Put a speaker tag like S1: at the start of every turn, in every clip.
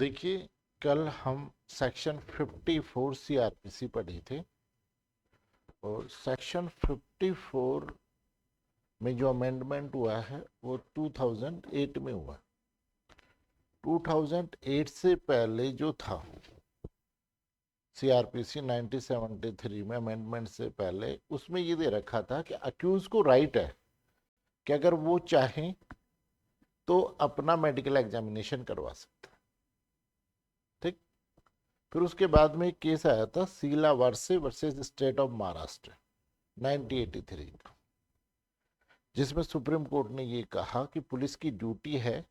S1: देखिए, कल हम सेक्शन 54 सीआरपीसी पढ़े थे और सेक्शन 54 में जो अमेंडमेंट हुआ है वो 2008 में हुआ। 2008 से पहले जो था सीआरपीसी 1973 में अमेंडमेंट से पहले, उसमें ये दे रखा था कि अक्यूज को राइट है कि अगर वो चाहें तो अपना मेडिकल एग्जामिनेशन करवा सकते हैं। ठीक। फिर उसके बाद में एक केस आया था Sheela Barse versus state of Maharashtra 1983 का, जिसमें सुप्रीम कोर्ट ने ये कहा कि पुलिस की ड्यूटी है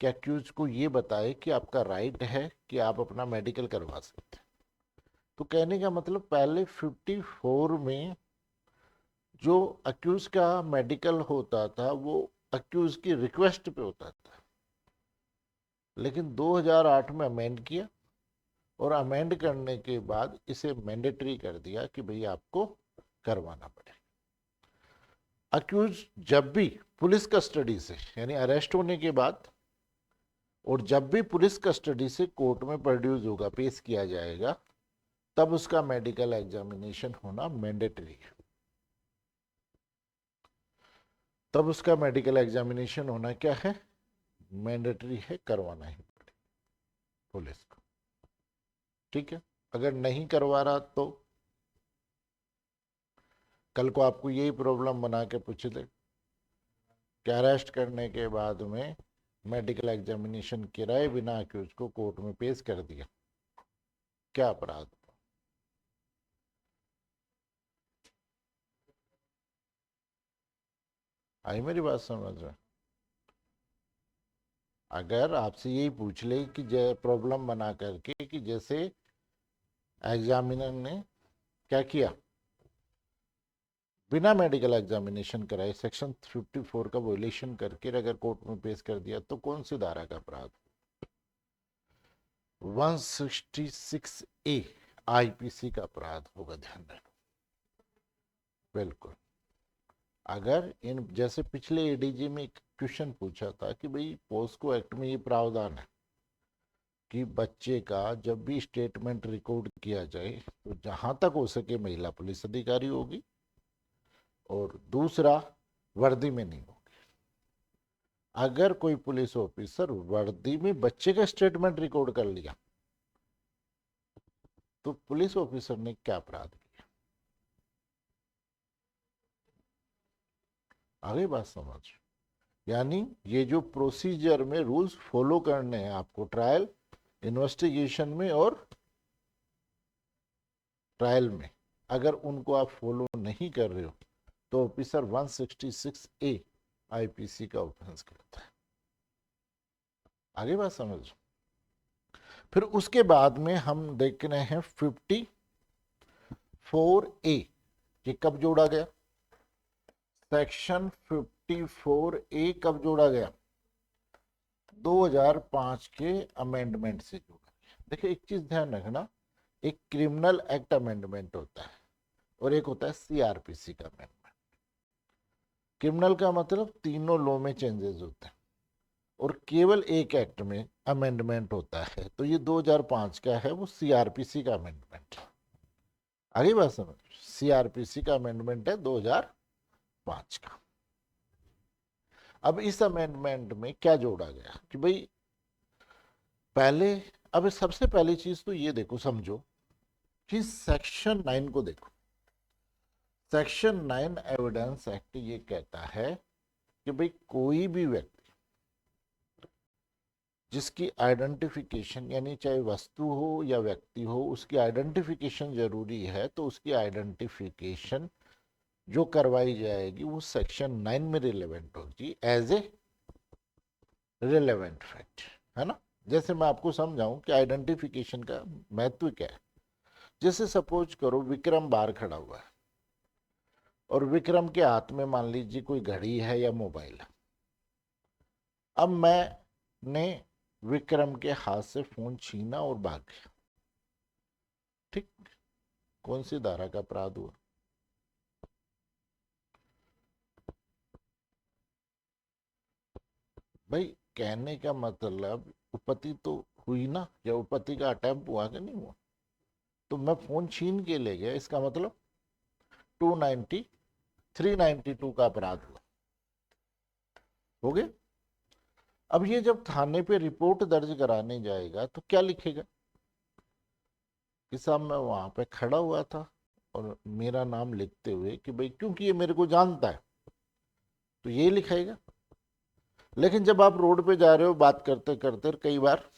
S1: कि अक्यूज को ये बताए कि आपका राइट है कि आप अपना मेडिकल करवा सकते हैं। तो कहने का मतलब पहले 54 में जो अक्यूज का मेडिकल होता था वो अक्यूज की रिक्वेस्ट पे होता था, लेकिन 2008 में अमेंड किया और अमेंड करने के बाद इसे मैंडेटरी कर दिया कि भाई आपको करवाना पड़ेगा। अक्यूज जब भी पुलिस कस्टडी से यानी अरेस्ट होने के बाद और जब भी पुलिस कस्टडी से कोर्ट में प्रोड्यूस होगा, पेश किया जाएगा, तब उसका मेडिकल एग्जामिनेशन होना मैंडेटरी है। तब उसका मेडिकल एग्जामिनेशन होना क्या है, मैंडेटरी है, करवाना ही पड़ेगा पुलिस को। ठीक है। अगर नहीं करवा रहा तो कल को आपको यही प्रॉब्लम बना के पूछ ले कि अरेस्ट करने के बाद में मेडिकल एग्जामिनेशन कराए बिना अक्यूज को कोर्ट में पेश कर दिया, क्या अपराध? आई मेरी बात समझ रहे? अगर आपसे यही पूछ ले कि प्रॉब्लम बना करके कि जैसे एग्जामिनर ने क्या किया, बिना मेडिकल एग्जामिनेशन कराए सेक्शन 54 का वोलेशन करके अगर कोर्ट में पेश कर दिया, तो कौन सी धारा का अपराध? 166A आईपीसी का अपराध होगा, ध्यान रखना। बिल्कुल। अगर इन जैसे पिछले एडीजी में एक क्वेश्चन पूछा था कि भाई पोस्को एक्ट में ये प्रावधान है कि बच्चे का जब भी स्टेटमेंट रिकॉर्ड किया जाए तो जहां तक हो सके महिला पुलिस अधिकारी होगी और दूसरा वर्दी में नहीं होगी। अगर कोई पुलिस ऑफिसर वर्दी में बच्चे का स्टेटमेंट रिकॉर्ड कर लिया तो पुलिस ऑफिसर ने क्या अपराध किया? आगे बात समझ? यानी ये जो प्रोसीजर में रूल्स फॉलो करने हैं आपको ट्रायल, इन्वेस्टिगेशन में और ट्रायल में, अगर उनको आप फॉलो नहीं कर रहे हो तो ऑफिसर 166A आईपीसी का ऑफेंस करता है। आगे बात समझ? फिर उसके बाद में हम देख रहे हैं 54A, ये कब जोड़ा गया? सेक्शन 54A कब जोड़ा गया? 2005 के अमेंडमेंट से जोड़ा गया। देखिए एक चीज ध्यान रखना, एक क्रिमिनल एक्ट अमेंडमेंट होता है और एक होता है सीआरपीसी का अमेंडमेंट। क्रिमिनल का मतलब तीनों लॉ में चेंजेस होते हैं और केवल एक एक्ट में अमेंडमेंट होता है, तो ये 2005 का है, वो सीआरपीसी का अमेंडमेंट। आगे बात समझ? सीआरपीसी का अमेंडमेंट है 2005 का। अब इस अमेंडमेंट में क्या जोड़ा गया कि भाई पहले, अब सबसे पहली चीज तो ये देखो, समझो कि सेक्शन 9 को देखो। सेक्शन 9 एविडेंस एक्ट ये कहता है कि भाई कोई भी व्यक्ति जिसकी आइडेंटिफिकेशन, यानी चाहे वस्तु हो या व्यक्ति हो, उसकी आइडेंटिफिकेशन जरूरी है, तो उसकी आइडेंटिफिकेशन जो करवाई जाएगी वो सेक्शन 9 में रिलेवेंट होगी एज ए रिलेवेंट फैक्ट, है ना। जैसे मैं आपको समझाऊं कि आइडेंटिफिकेशन का महत्व क्या है। जैसे सपोज करो विक्रम बाहर खड़ा हुआ है और विक्रम के हाथ में मान लीजिए कोई घड़ी है या मोबाइल है। अब मैंने विक्रम के हाथ से फोन छीना और भाग गया, ठीक, कौन सी धारा का अपराध हुआ? भाई कहने का मतलब उत्पत्ति तो हुई ना, जब पति का अटेम्प्ट हुआ कि नहीं हुआ, तो मैं फोन छीन के ले गया, इसका मतलब 290 392 का अपराध हुआ, हो गया। अब ये जब थाने पे रिपोर्ट दर्ज कराने जाएगा तो क्या लिखेगा कि साहब मैं वहां पे खड़ा हुआ था और मेरा नाम लिखते हुए कि भाई क्योंकि ये मेरे को जानता है, तो ये लिखाएगा। लेकिन जब आप रोड पे जा रहे हो बात करते करते कई बार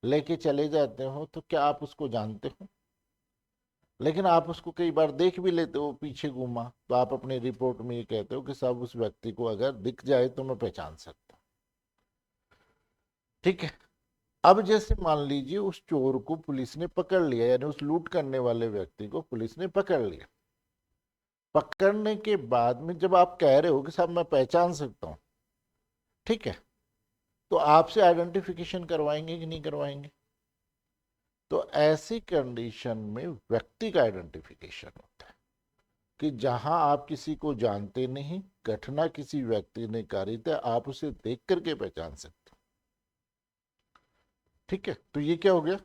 S1: लेके चले जाते हो, तो क्या आप उसको जानते हो? लेकिन आप उसको कई बार देख भी लेते हो पीछे घूमा, तो आप अपनी रिपोर्ट में ये कहते हो कि साहब उस व्यक्ति को अगर दिख जाए तो मैं पहचान सकता हूं। ठीक है। अब जैसे मान लीजिए उस चोर को पुलिस ने पकड़ लिया, यानी उस लूट करने वाले व्यक्ति को पुलिस ने पकड़ लिया। पकड़ने के बाद में जब आप कह रहे हो कि साहब मैं पहचान सकता हूं, ठीक है, तो आपसे आइडेंटिफिकेशन करवाएंगे कि नहीं करवाएंगे? तो ऐसी कंडीशन में व्यक्ति का आइडेंटिफिकेशन होता है कि जहां आप किसी को जानते नहीं, घटना किसी व्यक्ति ने कारित है, आप उसे देख करके पहचान सकते हो। ठीक है, तो ये क्या हो गया?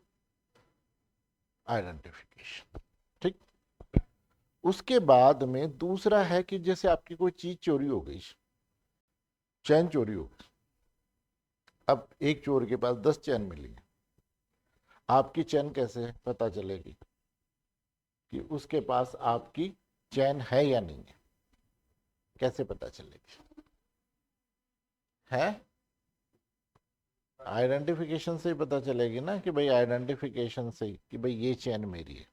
S1: आइडेंटिफिकेशन। ठीक। उसके बाद में दूसरा है कि जैसे आपकी कोई चीज चोरी हो गई, चैन चोरी हो गई, अब एक चोर के पास 10 चैन मिली है, आपकी चैन कैसे पता चलेगी कि उसके पास आपकी चैन है या नहीं है? कैसे पता चलेगी? है आइडेंटिफिकेशन से ही पता चलेगी ना, कि भाई आइडेंटिफिकेशन से कि भाई ये चैन मेरी है।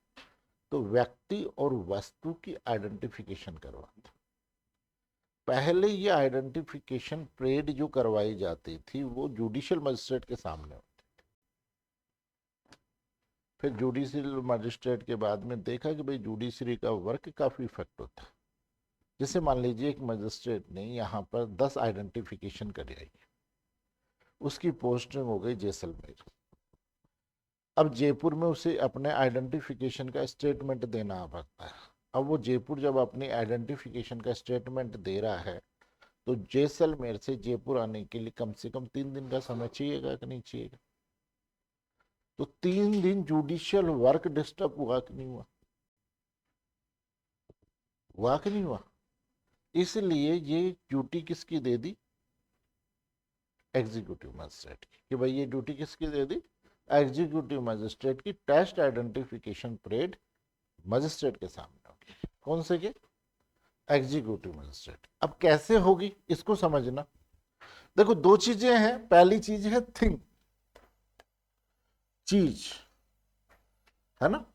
S1: तो व्यक्ति और वस्तु की आइडेंटिफिकेशन करवाते। पहले ये आइडेंटिफिकेशन परेड जो करवाई जाती थी वो जुडिशियल मजिस्ट्रेट के सामने होती। फिर जुडिशियल मजिस्ट्रेट के बाद में देखा कि भाई जुडिशरी का वर्क काफी इफेक्ट होता है। जैसे मान लीजिए एक मजिस्ट्रेट ने यहाँ पर 10 आइडेंटिफिकेशन कराई, उसकी पोस्टिंग हो गई जैसलमेर। अब जयपुर में उसे अपने आइडेंटिफिकेशन का स्टेटमेंट देना पड़ता है। अब वो जयपुर जब अपनी आइडेंटिफिकेशन का स्टेटमेंट दे रहा है, तो जैसलमेर से जयपुर आने के लिए कम से कम 3 दिन का समय चाहिएगा कि नहीं चाहिएगा? तो 3 दिन जुडिशियल वर्क डिस्टर्ब हुआ कि नहीं हुआ? हुआ कि नहीं हुआ? इसलिए ये ड्यूटी किसकी दे दी? एग्जीक्यूटिव मजिस्ट्रेट की, कि भाई ये ड्यूटी किसकी दे दी? एग्जीक्यूटिव मजिस्ट्रेट की। टेस्ट आइडेंटिफिकेशन परेड मजिस्ट्रेट के सामने होगी। कौन से के? Executive magistrate. अब कैसे होगी इसको समझना। देखो दो चीजें हैं। पहली चीज है थिंग, चीज, है ना,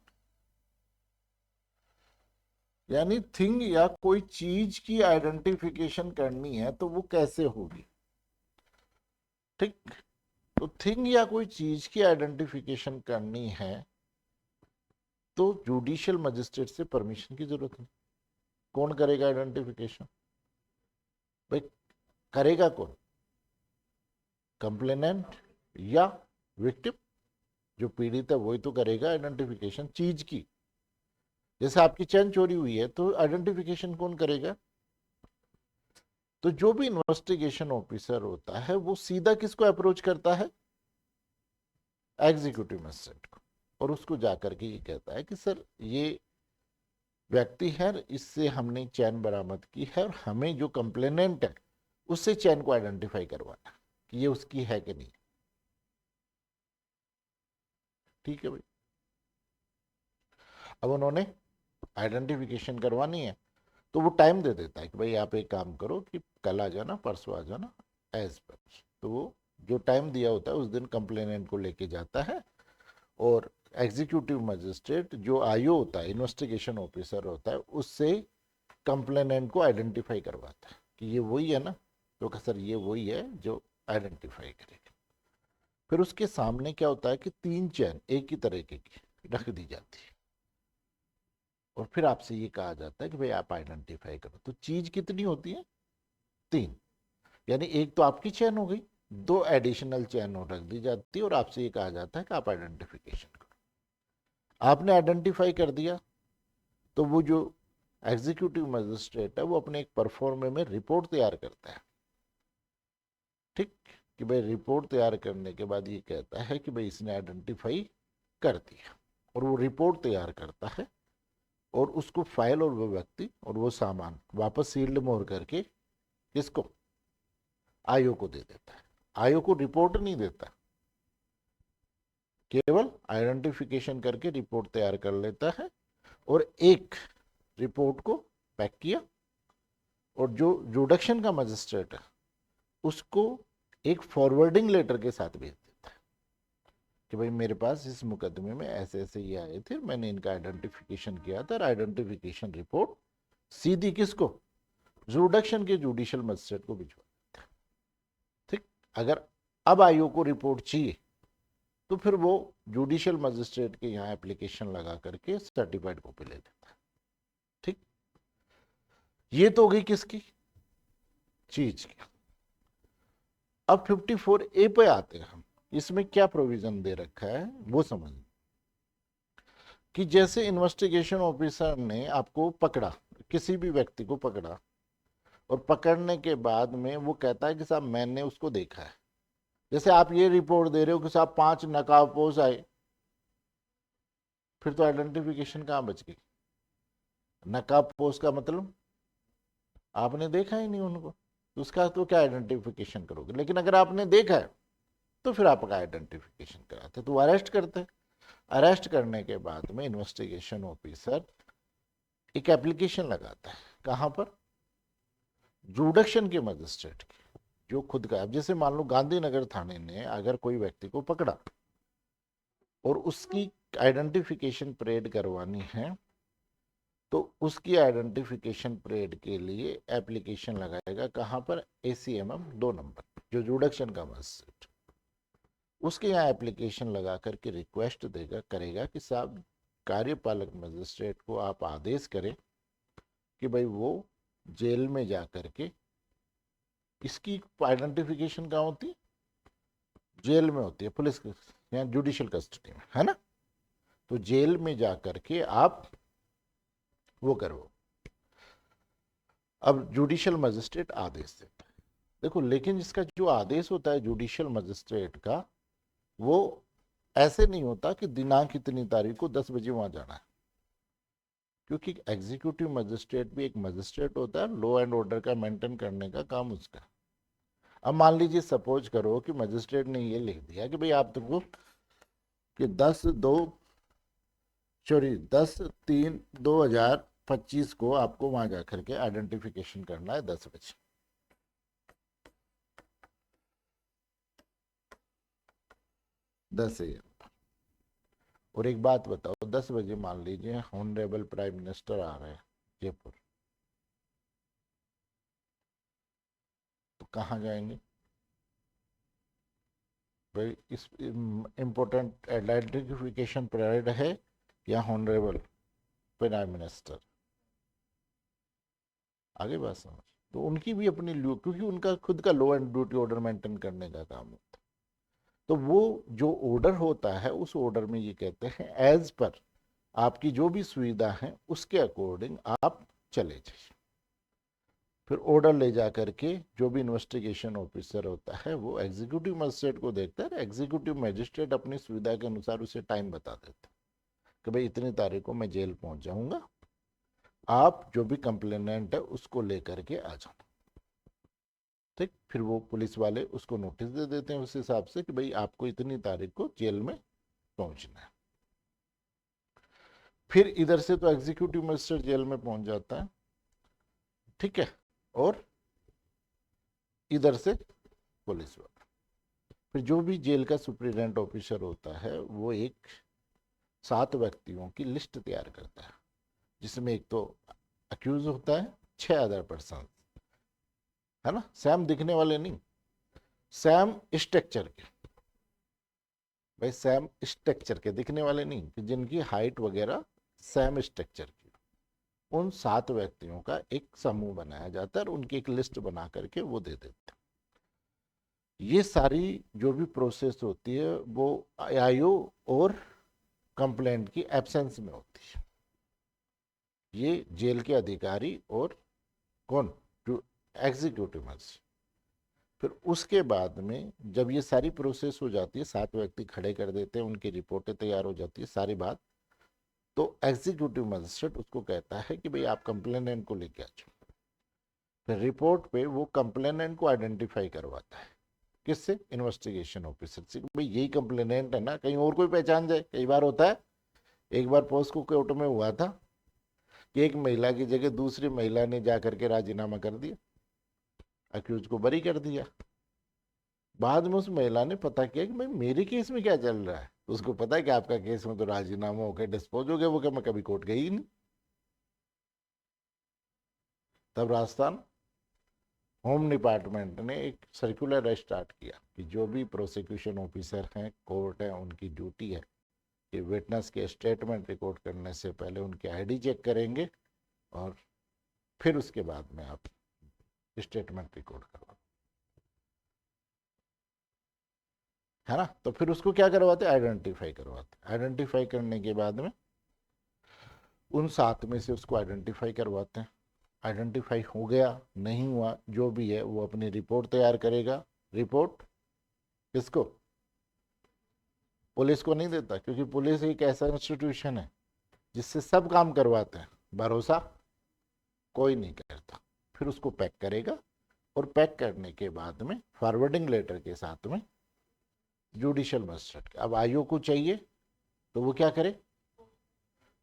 S1: यानी थिंग या कोई चीज की आइडेंटिफिकेशन करनी है तो वो कैसे होगी? ठीक। तो थिंग या कोई चीज की आइडेंटिफिकेशन करनी है तो जुडिशियल मजिस्ट्रेट से परमिशन की जरूरत नहीं। कौन करेगा आइडेंटिफिकेशन? भाई करेगा कौन? कंप्लेनेंट या विक्टिम? जो पीड़ित है वही तो करेगा आइडेंटिफिकेशन चीज की। जैसे आपकी चैन चोरी हुई है तो आइडेंटिफिकेशन कौन करेगा? तो जो भी इन्वेस्टिगेशन ऑफिसर होता है वो सीधा किसको अप्रोच करता है? एग्जीक्यूटिव मजिस्ट्रेट को। और उसको जाकर के ये कहता है कि सर ये व्यक्ति है, इससे हमने चैन बरामद की है और हमें जो कंप्लेनेंट है उससे चैन को आइडेंटिफाई करवाना कि ये उसकी है कि नहीं। ठीक है भाई। अब उन्होंने आइडेंटिफिकेशन करवानी है तो वो टाइम दे देता है कि भाई आप एक काम करो कि कल आ जाना, परसों आ जाना, एज पर। तो वो जो टाइम दिया होता है उस दिन कंप्लेनेंट को लेके जाता है और एग्जीक्यूटिव मजिस्ट्रेट जो आईओ होता है, इन्वेस्टिगेशन ऑफिसर होता है, उससे कंप्लेनेंट को आइडेंटिफाई करवाता है कि ये वही है ना, तो सर ये वही है जो आइडेंटिफाई करेगा। फिर उसके सामने क्या होता है कि 3 चैन एक ही तरीके की रख दी जाती है और फिर आपसे ये कहा जाता है कि भाई आप आइडेंटिफाई करो। तो चीज कितनी होती है? 3। यानी एक तो आपकी चैन हो गई, 2 एडिशनल चैन और रख दी जाती है और आपसे ये कहा जाता है कि आप आइडेंटिफिकेशन करो। आपने आइडेंटिफाई कर दिया तो वो जो एग्जीक्यूटिव मजिस्ट्रेट है वो अपने एक परफॉर्मे में रिपोर्ट तैयार करता है। ठीक। कि भाई रिपोर्ट तैयार करने के बाद ये कहता है कि भाई इसने आइडेंटिफाई कर दिया, और वो रिपोर्ट तैयार करता है और उसको फाइल और वो व्यक्ति और वो सामान वापस सील्ड मोहर करके किसको, आयोग को दे देता है। आयोग को रिपोर्ट नहीं देता, केवल आइडेंटिफिकेशन करके रिपोर्ट तैयार कर लेता है, और एक रिपोर्ट को पैक किया, और जो जुडिक्शन का मजिस्ट्रेट है उसको एक फॉरवर्डिंग लेटर के साथ भेज देता है कि भाई मेरे पास इस मुकदमे में ऐसे ऐसे ये आए थे, मैंने इनका आइडेंटिफिकेशन किया था, और आइडेंटिफिकेशन रिपोर्ट सीधी किसको, जुडिक्शन के जुडिशियल मजिस्ट्रेट को भिजवा देता है। ठीक, अगर अब आयोग को रिपोर्ट चाहिए तो फिर वो जुडिशियल मजिस्ट्रेट के यहाँ एप्लीकेशन लगा करके सर्टिफाइड कॉपी ले लेता है। ठीक, ये तो हो गई किसकी, चीज की। अब 54A पे आते हैं हम, इसमें क्या प्रोविजन दे रखा है वो समझ, कि जैसे इन्वेस्टिगेशन ऑफिसर ने आपको पकड़ा, किसी भी व्यक्ति को पकड़ा, और पकड़ने के बाद में वो कहता है कि साहब मैंने उसको देखा है, जैसे आप ये रिपोर्ट दे रहे हो कि साहब 5 नकाबपोश आए, फिर तो आइडेंटिफिकेशन कहाँ बच गई। नकाबपोश का मतलब आपने देखा ही नहीं उनको, तो उसका तो क्या आइडेंटिफिकेशन करोगे। लेकिन अगर आपने देखा है तो फिर आपका आइडेंटिफिकेशन कराते, तो अरेस्ट करते। अरेस्ट करने के बाद में इन्वेस्टिगेशन ऑफिसर एक एप्लीकेशन लगाता है, कहाँ पर, जुडिक्शन के मजिस्ट्रेट के, जो खुद का। अब जैसे मान लो गांधीनगर थाने ने अगर कोई व्यक्ति को पकड़ा और उसकी आइडेंटिफिकेशन परेड करवानी है, तो उसकी आइडेंटिफिकेशन परेड के लिए एप्लीकेशन लगाएगा कहाँ पर, ACMM 2 नंबर, जो जुडिक्शन का मजिस्ट्रेट, उसके यहाँ एप्लीकेशन लगा करके रिक्वेस्ट देगा, करेगा कि साहब कार्यपालक मजिस्ट्रेट को आप आदेश करें कि भाई वो जेल में जा करके, इसकी आइडेंटिफिकेशन कहाँ होती है, जेल में होती है, पुलिस या जुडिशियल कस्टडी में, है ना। तो जेल में जा करके आप वो करो। अब जुडिशियल मजिस्ट्रेट आदेश देता है, देखो, लेकिन इसका जो आदेश होता है जुडिशियल मजिस्ट्रेट का, वो ऐसे नहीं होता कि दिनांक इतनी तारीख को 10 बजे वहां जाना है, क्योंकि एग्जीक्यूटिव मजिस्ट्रेट भी एक मजिस्ट्रेट होता है, लॉ एंड ऑर्डर का मेंटेन करने का काम उसका। अब मान लीजिए सपोज करो कि मजिस्ट्रेट ने ये लिख दिया कि भाई आप तुमको कि 10/3/2025 को आपको वहां जाकर के आइडेंटिफिकेशन करना है 10 बजे। 10 AM। और एक बात बताओ, 10 बजे मान लीजिए ऑनरेबल प्राइम मिनिस्टर आ रहे हैं जयपुर, तो कहाँ जाएंगे भाई, इस इम्पोर्टेंट आइडेंटिफिकेशन परेड है या ऑनरेबल प्राइम मिनिस्टर, आगे बात समझ। तो उनकी भी अपनी क्योंकि उनका खुद का law and duty order maintain करने का काम होता है, तो वो जो ऑर्डर होता है उस ऑर्डर में ये कहते हैं एज पर आपकी जो भी सुविधा है उसके अकॉर्डिंग आप चले जाइए। फिर ऑर्डर ले जा करके जो भी इन्वेस्टिगेशन ऑफिसर होता है वो एग्जीक्यूटिव मजिस्ट्रेट को देखता है, एग्जीक्यूटिव मजिस्ट्रेट अपनी सुविधा के अनुसार उसे टाइम बता देता है कि भाई इतनी तारीख को मैं जेल पहुंच जाऊंगा, आप जो भी कंप्लेनेंट है उसको लेकर के आ जाओ। ठीक, फिर वो पुलिस वाले उसको नोटिस दे देते हैं उस हिसाब से कि भाई आपको इतनी तारीख को जेल में पहुंचना है। फिर इधर से तो एग्जीक्यूटिव मजिस्ट्रेट जेल में पहुंच जाता है, ठीक है, और इधर से पुलिस वाला। फिर जो भी जेल का सुप्रीडेंट ऑफिसर होता है वो एक 7 व्यक्तियों की लिस्ट तैयार करता है, जिसमें एक तो अक्यूज होता है, 6 अदर पर्सन, है ना, सैम दिखने वाले नहीं, सैम स्ट्रक्चर के, भाई सैम स्ट्रक्चर के दिखने वाले नहीं, कि जिनकी हाइट वगैरह सैम स्ट्रक्चर की, उन 7 व्यक्तियों का एक समूह बनाया जाता है और उनकी एक लिस्ट बना करके वो दे देते हैं। ये सारी जो भी प्रोसेस होती है वो आईओ और कंप्लेंट की एब्सेंस में होती है। ये जेल के अधिकारी और कौन, जो एग्जीक्यूटिव मजिस्ट्रेट। फिर उसके बाद में जब ये सारी प्रोसेस हो जाती है, 7 व्यक्ति खड़े कर देते हैं, उनकी रिपोर्टें तैयार हो जाती है सारी बात, तो एग्जीक्यूटिव मजिस्ट्रेट उसको कहता है कि भाई आप कंप्लेनेंट को लेके आ जाओ। फिर रिपोर्ट पे वो कंप्लेनेंट को आइडेंटिफाई करवाता है, किससे? इन्वेस्टिगेशन ऑफिसर से। भाई यही कंप्लेनेंट है ना, कहीं और कोई पहचान जाए। कई बार होता है, एक बार पोस्को कोर्ट में हुआ था कि एक महिला की जगह दूसरी महिला ने जा करके राजीनामा कर दिया, अक्यूज को बरी कर दिया। बाद में उस महिला ने पता किया कि भाई मेरे केस में क्या चल रहा है, तो उसको पता है कि आपका केस में तो राजीनामा होकर डिस्पोज हो गया, वो क्या मैं कभी कोर्ट गई ही नहीं। तब राजस्थान होम डिपार्टमेंट ने एक सर्कुलर स्टार्ट किया कि जो भी प्रोसिक्यूशन ऑफिसर हैं, कोर्ट है, उनकी ड्यूटी है कि विटनेस के स्टेटमेंट रिकॉर्ड करने से पहले उनके आईडी चेक करेंगे और फिर उसके बाद में आप स्टेटमेंट रिकॉर्ड करवा, है ना। तो फिर उसको क्या करवाते? आइडेंटिफाई करवाते। आइडेंटिफाई करने के बाद में उन 7 में से उसको आइडेंटिफाई करवाते हैं। आइडेंटिफाई हो गया, नहीं हुआ, जो भी है वो अपनी रिपोर्ट तैयार करेगा। रिपोर्ट किसको? पुलिस को नहीं देता, क्योंकि पुलिस एक ऐसा इंस्टीट्यूशन है जिससे सब काम करवाते हैं, भरोसा कोई नहीं करता। फिर उसको पैक करेगा और पैक करने के बाद में फॉरवर्डिंग लेटर के साथ में जुडिशियल मजिस्ट्रेट। अब आयोग को चाहिए तो वो क्या करे?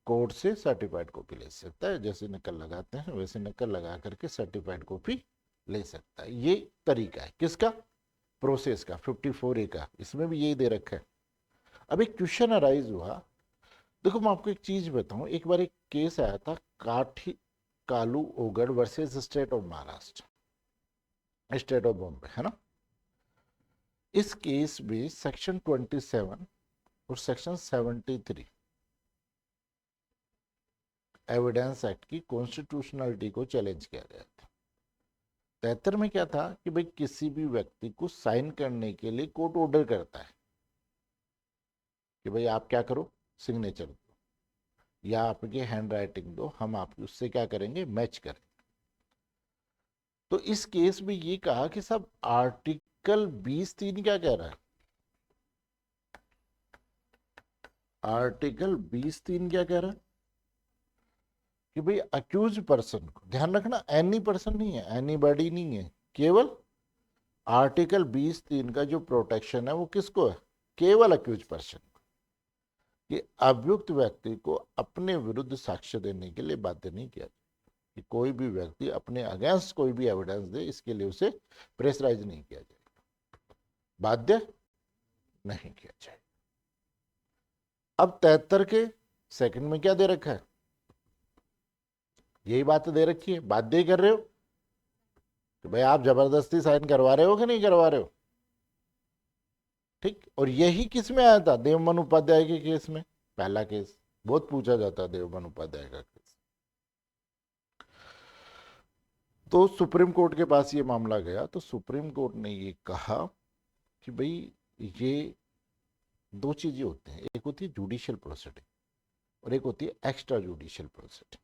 S1: कोर्ट से सर्टिफाइड कॉपी ले सकता है, जैसे नकल लगाते हैं वैसे नकल लगा करके सर्टिफाइड कॉपी ले सकता है। ये तरीका है किसका? प्रोसेस का। 54A का, इसमें भी यही दे रखा है। अब एक क्वेश्चन अराइज हुआ, देखो मैं आपको एक चीज बताऊं, एक बार एक केस आया था, Kathi Kalu Ogad versus state of Maharashtra, state of Bombay, है ना। इस केस में सेक्शन 27 और सेक्शन 73 एविडेंस एक्ट की कॉन्स्टिट्यूशनलिटी को चैलेंज किया गया था। 73 में क्या था कि भाई किसी भी व्यक्ति को साइन करने के लिए कोर्ट ऑर्डर करता है कि भाई आप क्या करो, सिग्नेचर दो या आपकी हैंड राइटिंग दो, हम आपकी उससे क्या करेंगे, मैच करें। तो इस केस में ये कहा कि सब आर्टिकल 20(3) क्या कह रहा है? आर्टिकल 20(3) क्या कह रहा है कि भाई अक्यूज पर्सन को, ध्यान रखना एनी पर्सन नहीं है, एनी बॉडी नहीं है, केवल आर्टिकल 20(3) का जो प्रोटेक्शन है वो किसको है? केवल अक्यूज पर्सन को, कि अभियुक्त व्यक्ति को अपने विरुद्ध साक्ष्य देने के लिए बाध्य नहीं किया, कि कोई भी व्यक्ति अपने अगेंस्ट कोई भी एविडेंस दे इसके लिए उसे प्रेशराइज नहीं किया जाएगा, बाध्य नहीं किया जाएगा। अब 73 के सेकंड में क्या दे रखा है? यही बात दे रखी है, बाध्य ही कर रहे हो कि भाई आप जबरदस्ती साइन करवा रहे हो कि नहीं करवा रहे हो, ठीक। और यही किस में आया था? देवमन उपाध्याय के केस में, पहला केस बहुत पूछा जाता है देवमन उपाध्याय का केस। तो सुप्रीम कोर्ट के पास ये मामला गया, तो सुप्रीम कोर्ट ने ये कहा कि भाई ये दो चीजें होती हैं, एक होती है जुडिशियल प्रोसीडिंग और एक होती है एक्स्ट्रा जुडिशियल प्रोसीडिंग।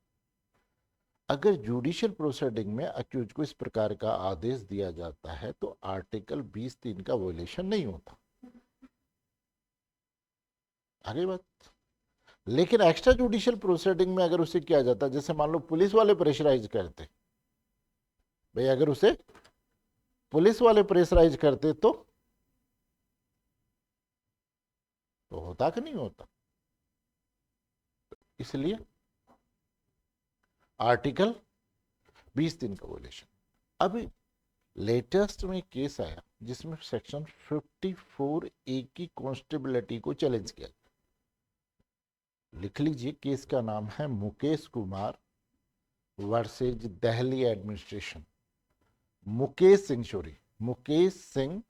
S1: अगर जुडिशियल प्रोसीडिंग में अक्यूज को इस प्रकार का आदेश दिया जाता है तो आर्टिकल 20(3) का वोलेशन नहीं होता, आगे बात। लेकिन एक्स्ट्रा जुडिशियल प्रोसीडिंग में अगर उसे किया जाता, जैसे मान लो पुलिस वाले प्रेशराइज करते, भाई अगर उसे पुलिस वाले प्रेशराइज करते तो होता कि नहीं होता। इसलिए आर्टिकल 20(3) का वोलेशन। अब लेटेस्ट में केस आया जिसमें सेक्शन 54A की कॉन्स्टेबिलिटी को चैलेंज किया। लिख लीजिए, केस का नाम है Mukesh Kumar versus Delhi administration. Mukesh Singh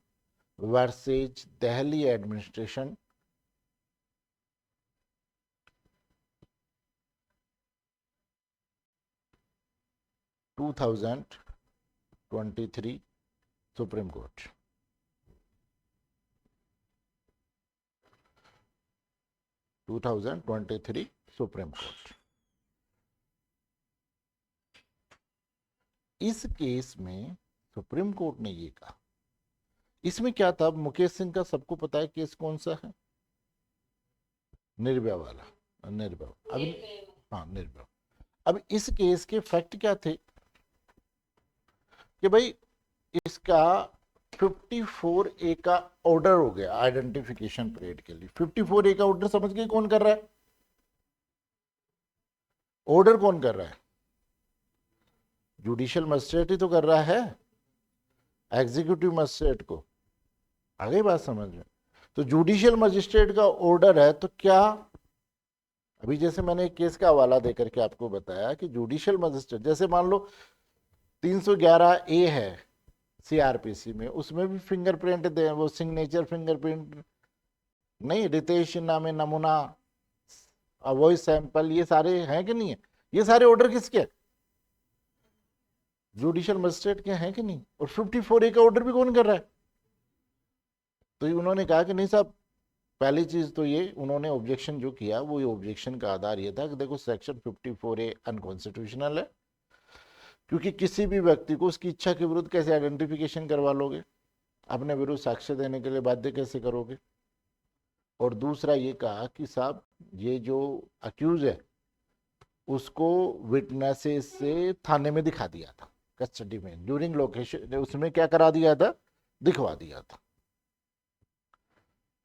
S1: versus Delhi administration. Two 2023 supreme court. Supreme court. इस केस में सुप्रीम कोर्ट ने ये कहा इसमें क्या था, मुकेश सिंह का सबको पता है केस कौन सा है, निर्भया वाला, निर्भया। अब हाँ निर्भया। अब इस केस के फैक्ट क्या थे कि भाई इसका 54A का ऑर्डर हो गया आइडेंटिफिकेशन परेड के लिए। 54A का ऑर्डर समझ गए कौन कर रहा है? ऑर्डर कौन कर रहा है? जुडिशियल मजिस्ट्रेट ही तो कर रहा है एग्जीक्यूटिव मजिस्ट्रेट को। आ गई बात समझ में? तो जुडिशियल मजिस्ट्रेट का ऑर्डर है तो क्या, अभी जैसे मैंने एक केस का हवाला देकर के आपको बताया कि जुडिशियल मजिस्ट्रेट, जैसे मान लो 311A है सीआरपीसी में, उसमें भी फिंगरप्रिंट दे, वो सिग्नेचर फिंगरप्रिंट नहीं, रितेश नामे नमूना, वॉइस सैंपल, ये सारे हैं कि नहीं है? ये सारे ऑर्डर किसके हैं? जुडिशियल मजिस्ट्रेट के हैं कि नहीं? और 54A का ऑर्डर भी कौन कर रहा है? तो उन्होंने कहा कि नहीं साहब, पहली चीज तो ये उन्होंने ऑब्जेक्शन जो किया, वो ये ऑब्जेक्शन का आधार ये था कि देखो सेक्शन 54A अनकॉन्स्टिट्यूशनल है, क्योंकि किसी भी व्यक्ति को उसकी इच्छा के विरुद्ध कैसे आइडेंटिफिकेशन करवा लोगे, अपने विरुद्ध साक्ष्य देने के लिए बाध्य कैसे करोगे। और दूसरा ये कहा कि साहब ये जो अक्यूज है उसको विटनेसेस से थाने में दिखा दिया था, कस्टडी में ड्यूरिंग लोकेशन, उसमें क्या करा दिया था, दिखवा दिया था।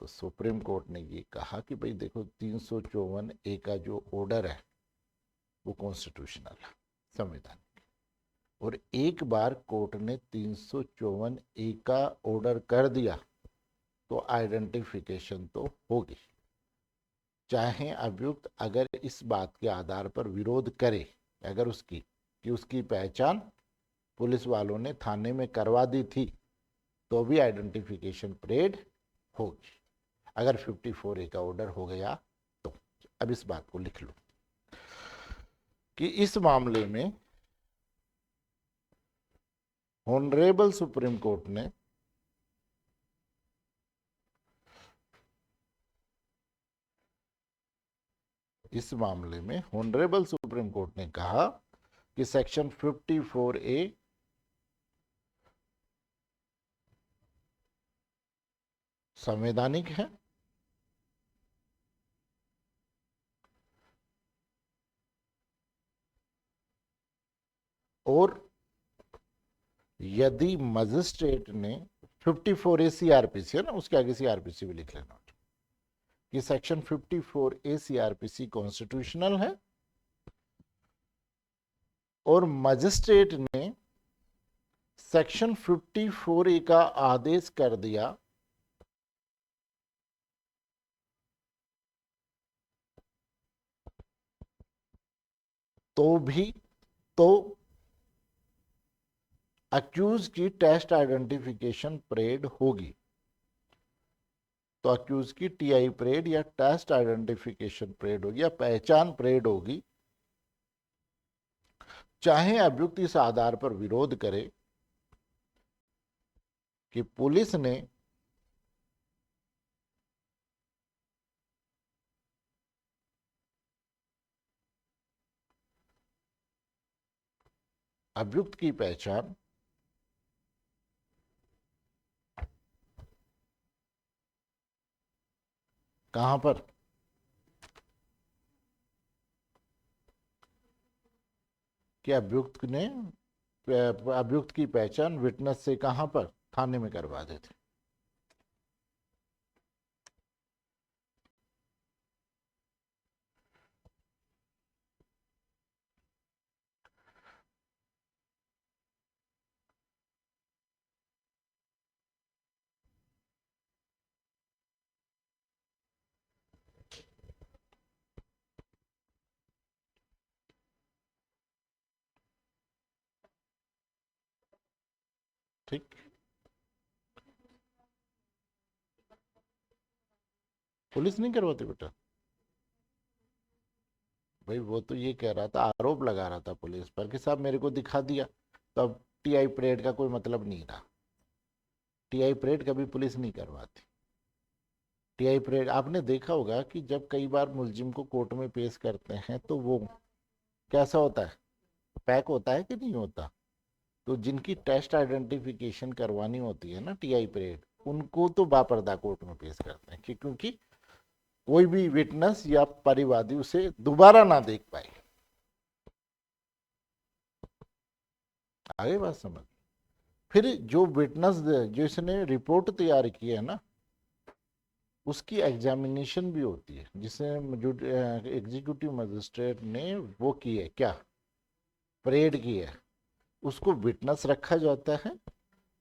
S1: तो सुप्रीम कोर्ट ने ये कहा कि भाई देखो 354A का जो ऑर्डर है वो कॉन्स्टिट्यूशनल है, संवैधानिक। और एक बार कोर्ट ने 354A का ऑर्डर कर दिया तो आइडेंटिफिकेशन तो होगी, चाहे अभियुक्त अगर इस बात के आधार पर विरोध करे, अगर उसकी कि उसकी पहचान पुलिस वालों ने थाने में करवा दी थी तो भी आइडेंटिफिकेशन परेड होगी, अगर 54A का ऑर्डर हो गया तो। अब इस बात को लिख लो कि इस मामले में ऑनरेबल सुप्रीम कोर्ट ने ऑनरेबल सुप्रीम कोर्ट ने कहा कि सेक्शन 54A संवैधानिक है और यदि मजिस्ट्रेट ने 54A सीआरपीसी है ना, उसके आगे सीआरपीसी भी लिख लेना कि सेक्शन 54A सीआरपीसी कॉन्स्टिट्यूशनल है और मजिस्ट्रेट ने सेक्शन 54A का आदेश कर दिया तो भी तो अक्यूज की टेस्ट आइडेंटिफिकेशन परेड होगी। तो अक्यूज की टीआई परेड या टेस्ट आइडेंटिफिकेशन परेड होगी या पहचान परेड होगी, चाहे अभियुक्त इस आधार पर विरोध करे कि पुलिस ने अभियुक्त की पहचान कहां पर, कि अभियुक्त की पहचान विटनेस से कहां पर, थाने में करवा देते। ठीक, पुलिस नहीं करवाती बेटा भाई, वो तो ये कह रहा था, आरोप लगा रहा था पुलिस पर कि साहब मेरे को दिखा दिया, तो अब टीआई परेड का कोई मतलब नहीं रहा। टीआई परेड कभी पुलिस नहीं करवाती। टीआई परेड आपने देखा होगा कि जब कई बार मुलजिम को कोर्ट में पेश करते हैं तो वो कैसा होता है, पैक होता है कि नहीं होता। तो जिनकी टेस्ट आइडेंटिफिकेशन करवानी होती है ना टीआई परेड, उनको तो बापर्दा कोर्ट में पेश करते हैं क्योंकि कोई भी विटनेस या परिवादी उसे दोबारा ना देख पाए। आगे बात समझ। फिर जो विटनेस जो इसने रिपोर्ट तैयार की है ना, उसकी एग्जामिनेशन भी होती है, जिसे जो एग्जीक्यूटिव मजिस्ट्रेट ने वो की है, क्या परेड की है, उसको विटनेस रखा जाता है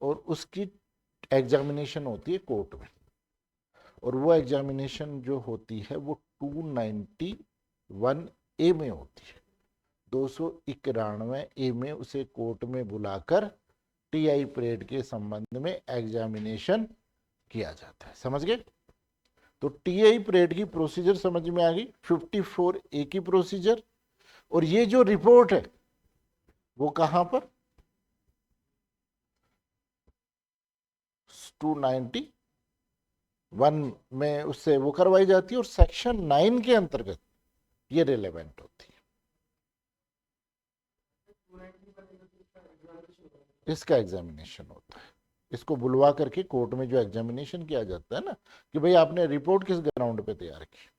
S1: और उसकी एग्जामिनेशन होती है कोर्ट में। और वो एग्जामिनेशन जो होती है वो 291 ए में होती है। 291 ए में उसे कोर्ट में बुलाकर टीआई परेड के संबंध में एग्जामिनेशन किया जाता है। समझ गए? तो टीआई परेड की प्रोसीजर समझ में आ गई, 54 ए की प्रोसीजर। और ये जो रिपोर्ट है वो कहां पर 291 में उससे वो करवाई जाती है और सेक्शन 9 के अंतर्गत ये रिलेवेंट होती है। इसका एग्जामिनेशन होता है, इसको बुलवा करके कोर्ट में जो एग्जामिनेशन किया जाता है ना, कि भाई आपने रिपोर्ट किस ग्राउंड पे तैयार की।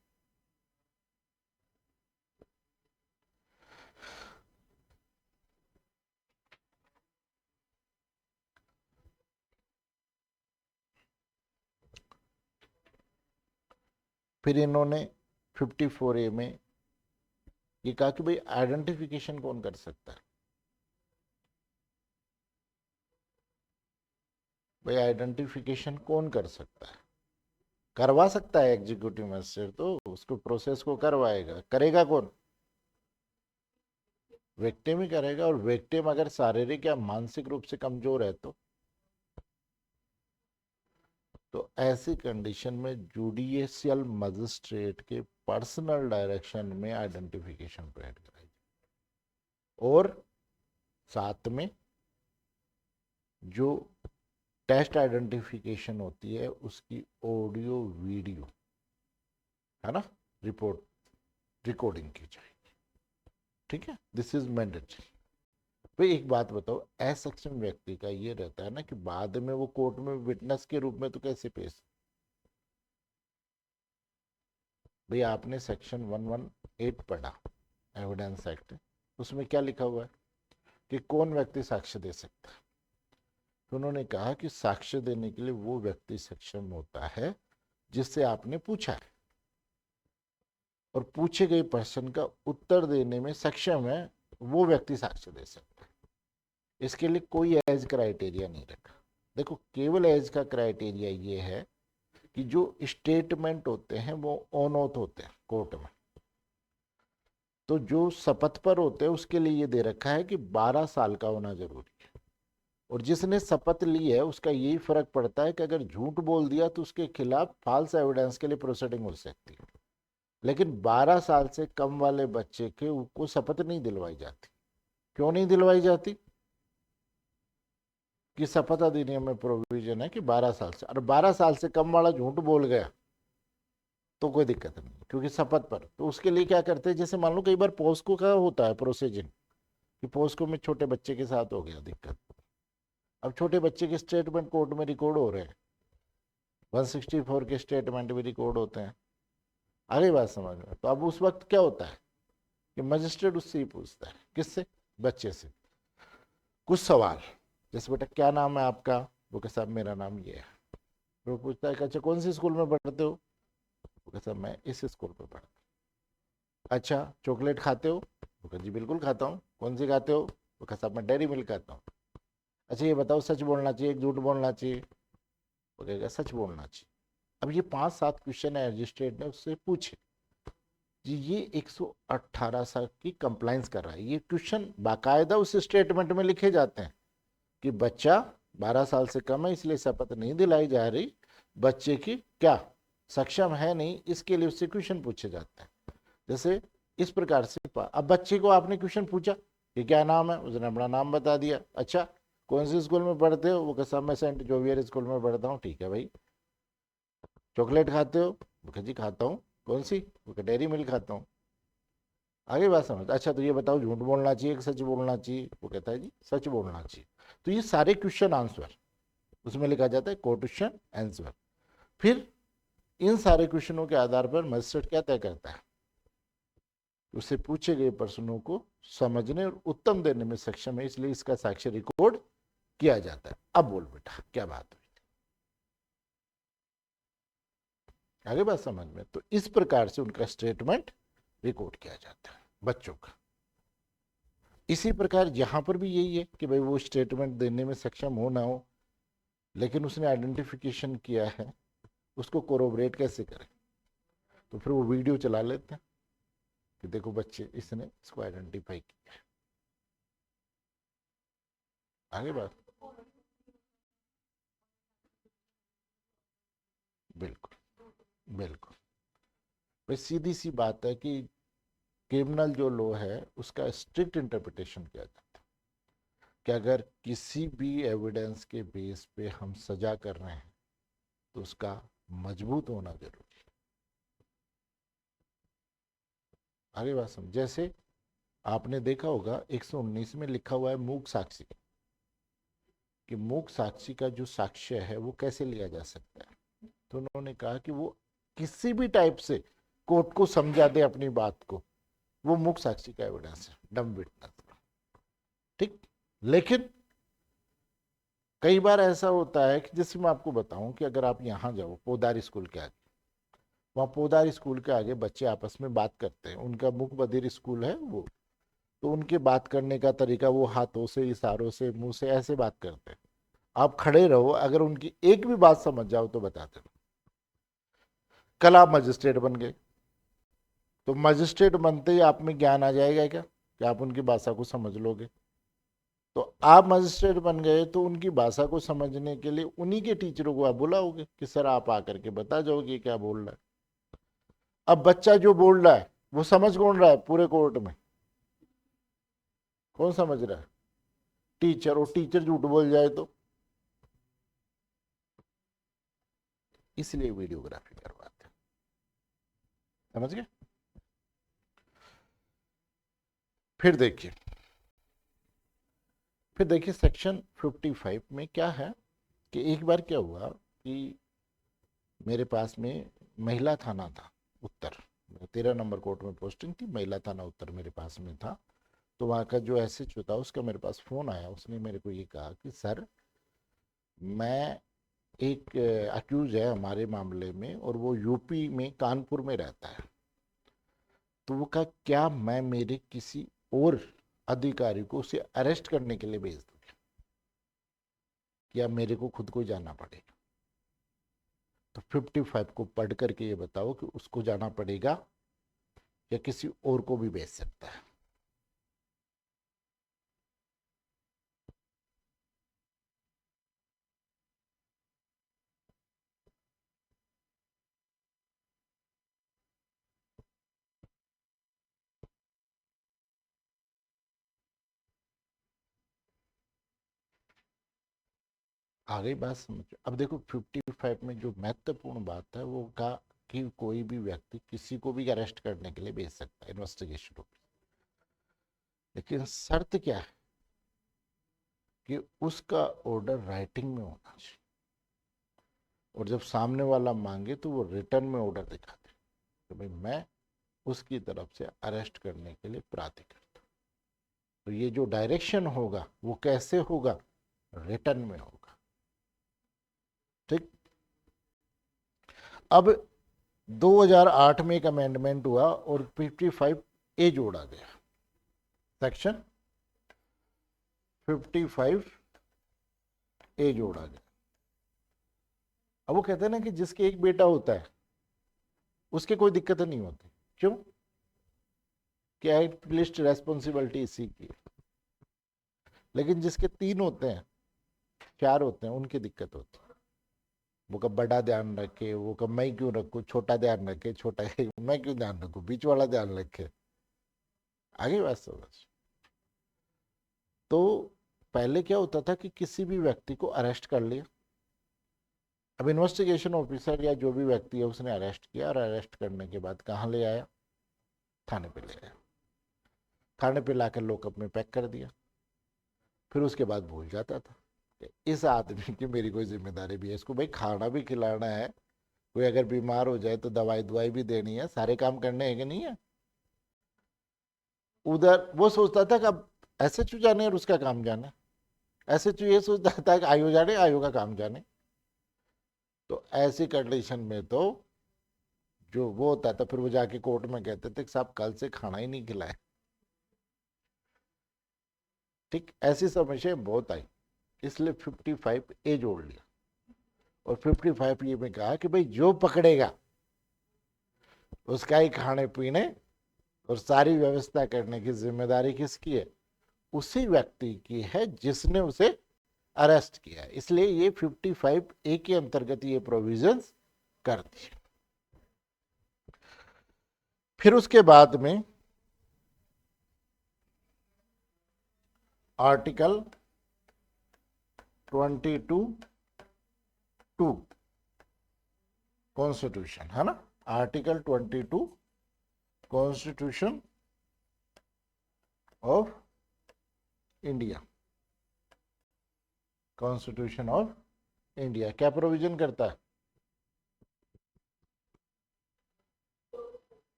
S1: फिर इन्होंने 54 ए में ये कहा कि भाई आइडेंटिफिकेशन कौन कर सकता है। भाई आइडेंटिफिकेशन कौन कर सकता है? करवा सकता है एग्जीक्यूटिव मजिस्ट्रेट, तो उसको प्रोसेस को करवाएगा, करेगा कौन? विक्टिम ही करेगा। और विक्टिम अगर शारीरिक या मानसिक रूप से कमजोर है तो ऐसी कंडीशन में जुडिशियल मजिस्ट्रेट के पर्सनल डायरेक्शन में आइडेंटिफिकेशन प्रोवाइड कराएगी। और साथ में जो टेस्ट आइडेंटिफिकेशन होती है उसकी ऑडियो वीडियो है ना, रिपोर्ट रिकॉर्डिंग की जाएगी। ठीक है, दिस इज मैंडेटरी। भाई एक बात बताओ, असक्षम व्यक्ति का ये रहता है ना कि बाद में वो कोर्ट में विटनेस के रूप में तो कैसे पेश। भाई आपने सेक्शन 118 पढ़ा एविडेंस एक्ट, उसमें क्या लिखा हुआ है कि कौन व्यक्ति साक्ष्य दे सकता है। तो उन्होंने कहा कि साक्ष्य देने के लिए वो व्यक्ति सक्षम होता है जिससे आपने पूछा है और पूछे गए प्रश्न का उत्तर देने में सक्षम है, वो व्यक्ति साक्ष्य दे सकता है। इसके लिए कोई एज क्राइटेरिया नहीं रखा। देखो केवल एज का क्राइटेरिया ये है कि जो स्टेटमेंट होते हैं वो ऑन ओथ होते हैं कोर्ट में। तो जो शपथ पर होते हैं उसके लिए ये दे रखा है कि 12 साल का होना जरूरी है। और जिसने शपथ ली है उसका यही फर्क पड़ता है कि अगर झूठ बोल दिया तो उसके खिलाफ फॉल्स एविडेंस के लिए प्रोसीडिंग हो सकती है। लेकिन 12 साल से कम वाले बच्चे के को शपथ नहीं दिलवाई जाती। क्यों नहीं दिलवाई जाती? कि शपथ अधिनियम में प्रोविजन है कि 12 साल से, और 12 साल से कम वाला झूठ बोल गया तो कोई दिक्कत नहीं, क्योंकि शपथ पर। तो उसके लिए क्या करते हैं, जैसे मान लो कई बार पोस्को का होता है प्रोसीजन कि पोस्को में छोटे बच्चे के साथ हो गया दिक्कत। अब छोटे बच्चे के स्टेटमेंट कोर्ट में रिकॉर्ड हो रहे हैं, 164 के स्टेटमेंट भी रिकॉर्ड होते हैं। आगे बात समझ में? तो अब उस वक्त क्या होता है कि मजिस्ट्रेट उससे ही पूछता है, किससे? बच्चे से कुछ सवाल, जैसे बेटा क्या नाम है आपका, वो कहता है मेरा नाम ये है। वो पूछता है अच्छा कौन सी स्कूल में पढ़ते हो, वो कहता है मैं इस स्कूल में पढ़ता हूँ। अच्छा चॉकलेट खाते हो, वो कहता जी बिल्कुल खाता हूँ। कौन सी खाते हो, वो कहता मैं डेयरी मिल्क खाता हूँ। अच्छा ये बताओ सच बोलना चाहिए झूठ बोलना चाहिए, वो कहेगा सच बोलना चाहिए। अब ये 5-7 क्वेश्चन मजिस्ट्रेट ने उससे पूछे जी, ये 118 साल की कंप्लाइंस कर रहा है। ये क्वेश्चन बाकायदा उस स्टेटमेंट में लिखे जाते हैं कि बच्चा 12 साल से कम है इसलिए शपथ नहीं दिलाई जा रही, बच्चे की क्या सक्षम है नहीं, इसके लिए उससे क्वेश्चन पूछे जाते हैं। जैसे इस प्रकार से अब बच्चे को आपने क्वेश्चन पूछा कि क्या नाम है, उसने अपना नाम बता दिया। अच्छा कौन से स्कूल में पढ़ते हो, वो कहता मैं सेंट जोवियर स्कूल में पढ़ता हूँ। ठीक है भाई। चॉकलेट खाते हो, वो कह जी खाता हूँ। कौन सी, वो कह डेयरी मिल्क खाता हूँ। आगे बात समझ। अच्छा तो ये बताओ झूठ बोलना चाहिए कि सच बोलना चाहिए, वो कहता है जी सच बोलना चाहिए। तो ये सारे क्वेश्चन आंसर उसमें लिखा जाता है क्वेश्चन आंसर। फिर इन सारे क्वेश्चनों के आधार पर मजिस्ट्रेट क्या तय करता है, उससे पूछे गए प्रश्नों को समझने और उत्तर देने में सक्षम है, इसलिए इसका साक्ष्य रिकॉर्ड किया जाता है। अब बोल बेटा क्या बात हुई, आगे बात समझ में? तो इस प्रकार से उनका स्टेटमेंट रिकॉर्ड किया जाता है बच्चों का। इसी प्रकार यहां पर भी यही है कि भाई वो स्टेटमेंट देने में सक्षम हो ना हो, लेकिन उसने आइडेंटिफिकेशन किया है, उसको कोरोबरेट कैसे करें? तो फिर वो वीडियो चला लेते हैं कि देखो बच्चे इसने इसको आइडेंटिफाई किया है। आगे बात, बिल्कुल बिल्कुल। भाई सीधी सी बात है कि क्रिमिनल जो लॉ है उसका स्ट्रिक्ट इंटरप्रिटेशन किया जाता है कि अगर किसी भी एविडेंस के बेस पे हम सजा कर रहे हैं तो उसका मजबूत होना जरूरी है। आगे बात समझ, जैसे आपने देखा होगा 119 में लिखा हुआ है मूक साक्षी, कि मूक साक्षी का जो साक्ष्य है वो कैसे लिया जा सकता है। तो उन्होंने कहा कि वो किसी भी टाइप से कोर्ट को समझा दे अपनी बात को, वो मूक साक्षी का एविडेंस है, डम विटनेस। ठीक, लेकिन कई बार ऐसा होता है कि जैसे मैं आपको बताऊं कि अगर आप यहाँ जाओ पोदार स्कूल के आगे, वहाँ पोदार स्कूल के आगे बच्चे आपस में बात करते हैं, उनका मुख बधिर स्कूल है वो, तो उनके बात करने का तरीका वो हाथों से, इशारों से, मुंह से ऐसे बात करते हैं। आप खड़े रहो, अगर उनकी एक भी बात समझ जाओ तो बता देना। कल आप मजिस्ट्रेट बन गए, तो मजिस्ट्रेट बनते ही आप में ज्ञान आ जाएगा क्या कि आप उनकी भाषा को समझ लोगे? तो आप मजिस्ट्रेट बन गए तो उनकी भाषा को समझने के लिए उन्हीं के टीचरों को आप बुलाओगे कि सर आप आकर के बता जाओगे क्या बोल रहा है। अब बच्चा जो बोल रहा है वो समझ कौन रहा है पूरे कोर्ट में? कौन समझ रहा है? टीचर। और टीचर झूठ बोल जाए तो? इसलिए वीडियोग्राफी करवाते हैं, समझ गए? फिर देखिए, सेक्शन 55 में क्या है कि एक बार क्या हुआ कि मेरे पास में महिला थाना था उत्तर, 13 नंबर कोर्ट में पोस्टिंग थी, महिला थाना उत्तर मेरे पास में था। तो वहाँ का जो एसएचओ था उसका मेरे पास फ़ोन आया, उसने मेरे को ये कहा कि सर मैं एक अक्यूज है हमारे मामले में और वो यूपी में कानपुर में रहता है, तो वो कहा क्या मैं मेरे किसी और अधिकारी को उसे अरेस्ट करने के लिए भेज दूँ, या मेरे को खुद को जाना पड़ेगा? तो 55 को पढ़ करके ये बताओ कि उसको जाना पड़ेगा या किसी और को भी भेज सकता है? आ गई बात समझ? अब देखो 55 में जो महत्वपूर्ण बात है वो कहा कि कोई भी व्यक्ति किसी को भी अरेस्ट करने के लिए भेज सकता है इन्वेस्टिगेशन ऑफिस, लेकिन शर्त क्या है कि उसका ऑर्डर राइटिंग में होना चाहिए, और जब सामने वाला मांगे तो वो रिटर्न में ऑर्डर दिखा दे कि भाई मैं उसकी तरफ से अरेस्ट करने के लिए प्राधिकृत हूं। तो ये जो डायरेक्शन होगा वो कैसे होगा? रिटर्न में होगा। ठीक। अब 2008 में एक अमेंडमेंट हुआ और 55 ए जोड़ा गया, सेक्शन 55 ए जोड़ा गया। अब वो कहते हैं ना कि जिसके एक बेटा होता है उसके कोई दिक्कत नहीं होती। क्यों? क्या लिस्ट रेस्पॉन्सिबिलिटी इसी की है। लेकिन जिसके 3 होते हैं, 4 होते हैं, उनकी दिक्कत होती है। वो कब बड़ा ध्यान रखे, वो कब मैं क्यों रखूं, छोटा ध्यान रखे, छोटा मैं क्यों ध्यान रखूं, बीच वाला ध्यान रखे। आगे बात समझ? तो पहले क्या होता था कि किसी भी व्यक्ति को अरेस्ट कर लिया, अब इन्वेस्टिगेशन ऑफिसर या जो भी व्यक्ति है उसने अरेस्ट किया, और अरेस्ट करने के बाद कहाँ ले आया? थाने पे ले आया। थाने पे लाकर लॉकअप में पैक कर दिया, फिर उसके बाद भूल जाता था। इस आदमी की मेरी कोई जिम्मेदारी भी है, इसको भाई खाना भी खिलाना है, कोई अगर बीमार हो जाए तो दवाई दवाई भी देनी है, सारे काम करने हैं कि नहीं है। उधर वो सोचता था कि अब एसएचओ जाने और उसका काम जाने, एसएचओ ये सोचता था कि आयो जाने, आयो का काम जाने। तो ऐसी कंडीशन में तो जो वो होता था, फिर वो जाके कोर्ट में कहते थे कि साहब कल से खाना ही नहीं खिलाए। ठीक, ऐसी समस्याएं बहुत आई, इसलिए 55 ए जोड़ लिया। और 55 ये में कहा कि भाई जो पकड़ेगा उसका ही खाने पीने और सारी व्यवस्था करने की जिम्मेदारी किसकी है, उसी व्यक्ति की है जिसने उसे अरेस्ट किया है। इसलिए ये 55 ए के अंतर्गत ये प्रोविजंस कर दी। फिर उसके बाद में आर्टिकल 22(2) कॉन्स्टिट्यूशन है ना, article 22 constitution of India, constitution of India क्या प्रोविजन करता है,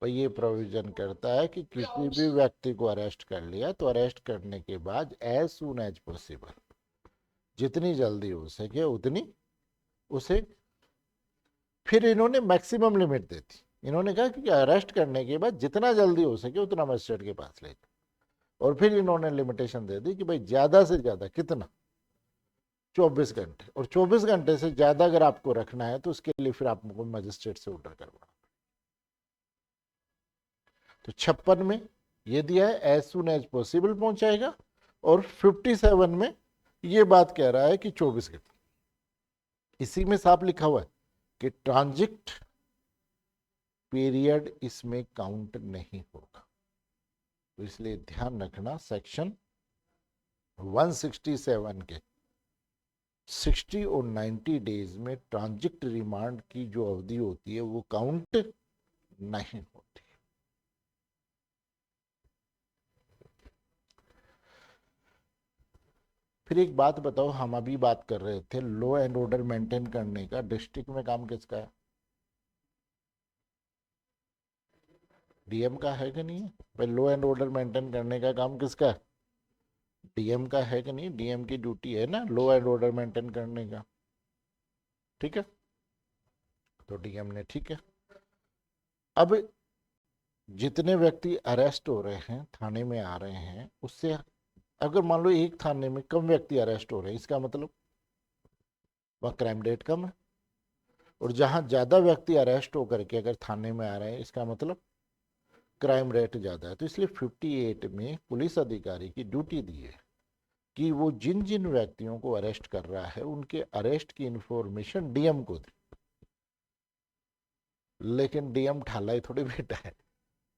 S1: तो ये प्रोविजन करता है कि किसी भी व्यक्ति को अरेस्ट कर लिया तो अरेस्ट करने के बाद एज सून एज पॉसिबल, जितनी जल्दी हो सके उतनी उसे, फिर इन्होंने मैक्सिमम लिमिट दे दी। इन्होंने कहा कि अरेस्ट करने के बाद जितना जल्दी हो सके उतना मजिस्ट्रेट के पास ले जाओ। और फिर इन्होंने लिमिटेशन दे दी कि भाई ज्यादा से ज्यादा कितना, 24 घंटे, और 24 घंटे से ज्यादा अगर आपको रखना है तो उसके लिए फिर आपको मजिस्ट्रेट से ऑर्डर करवाना। तो 56 में ये दिया है एज सुन एज पॉसिबल पहुंचाएगा, और 57 में ये बात कह रहा है कि 24 घंटे। इसी में साफ लिखा हुआ है कि ट्रांजिट पीरियड इसमें काउंट नहीं होगा। तो इसलिए ध्यान रखना, सेक्शन 167 के 60 और 90 डेज में ट्रांजिट रिमांड की जो अवधि होती है वो काउंट नहीं होती। फिर एक बात बताओ, हम अभी बात कर रहे थे लॉ एंड ऑर्डर मेंटेन करने का, डिस्ट्रिक्ट में काम किसका है, डीएम का है कि नहीं है। भाई लॉ एंड ऑर्डर मेंटेन करने का काम किसका है, डीएम का है कि नहीं, डीएम की ड्यूटी है ना लॉ एंड ऑर्डर मेंटेन करने का। ठीक है, तो डीएम ने, ठीक है। अब जितने व्यक्ति अरेस्ट हो रहे हैं, थाने में आ रहे हैं, उससे अगर मान लो एक थाने में कम व्यक्ति अरेस्ट हो रहे हैं, इसका मतलब वह क्राइम रेट कम है। और जहां ज्यादा व्यक्ति अरेस्ट होकर के अगर थाने में आ रहे हैं, इसका मतलब क्राइम रेट ज्यादा है। तो इसलिए 58 में पुलिस अधिकारी की ड्यूटी दी है कि वो जिन जिन व्यक्तियों को अरेस्ट कर रहा है उनके अरेस्ट की इंफॉर्मेशन डीएम को दे। लेकिन डीएम ठाला ही थोड़ी बेटा है,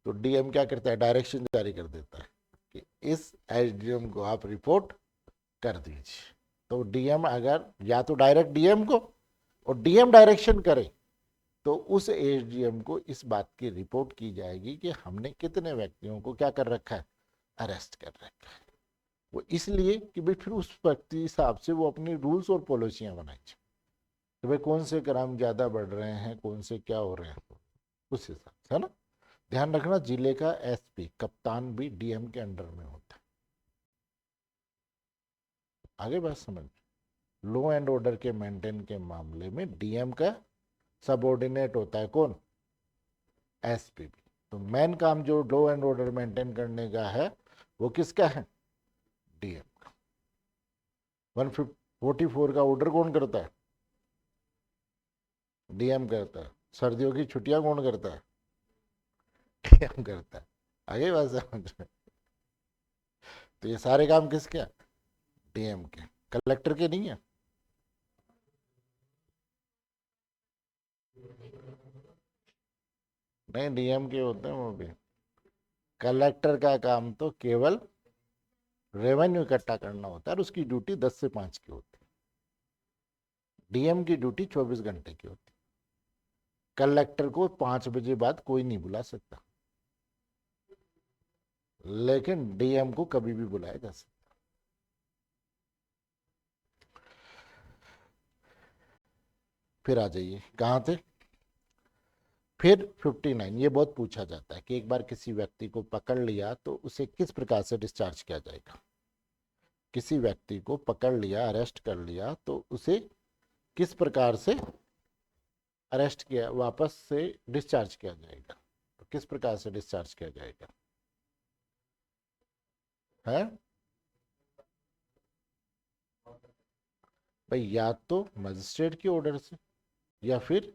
S1: तो डीएम क्या करता है, डायरेक्शन जारी कर देता है कि इस एसडीएम को आप रिपोर्ट कर दीजिए। तो डीएम अगर या तो डायरेक्ट डीएम को, और डीएम डायरेक्शन करे तो उस एसडीएम को इस बात की रिपोर्ट की जाएगी कि हमने कितने व्यक्तियों को क्या कर रखा है, अरेस्ट कर रखा है। वो इसलिए कि भाई फिर उस व्यक्ति हिसाब से वो अपनी रूल्स और पॉलिसियां बनाई जाए तो भाई कौन से क्राइम ज्यादा बढ़ रहे हैं, कौन से क्या हो रहे हैं, उस हिसाब से, है ना। ध्यान रखना, जिले का एसपी कप्तान भी डीएम के अंडर में होता है। आगे बात समझ, लॉ एंड ऑर्डर के मेंटेन के मामले में डीएम का सबऑर्डिनेट होता है कौन, एसपी भी। तो मेन काम जो लॉ एंड ऑर्डर मेंटेन करने का है वो किसका है, डीएम का। 144 का ऑर्डर कौन करता है, डीएम करता है। सर्दियों की छुट्टियां कौन करता है, डीएम करता है। आगे बात समझ में, तो ये सारे काम किसके हैं, डीएम के, कलेक्टर के नहीं है। नहीं, डीएम के होते हैं वो भी। कलेक्टर का काम तो केवल रेवेन्यू इकट्ठा करना होता है और उसकी ड्यूटी 10 से 5 की होती है। डीएम की ड्यूटी 24 घंटे की होती है। कलेक्टर को 5 बजे बाद कोई नहीं बुला सकता, लेकिन डीएम को कभी भी बुलाया जा सकता। फिर आ जाइए, कहाँ थे? फिर 59, ये बहुत पूछा जाता है कि एक बार किसी व्यक्ति को पकड़ लिया तो उसे किस प्रकार से डिस्चार्ज किया जाएगा। किसी व्यक्ति को पकड़ लिया, अरेस्ट कर लिया, तो उसे किस प्रकार से अरेस्ट किया, वापस से डिस्चार्ज किया जाएगा। तो किस प्रकार से डिस्चार्ज किया जाएगा है भाई? या तो मजिस्ट्रेट के ऑर्डर से, या फिर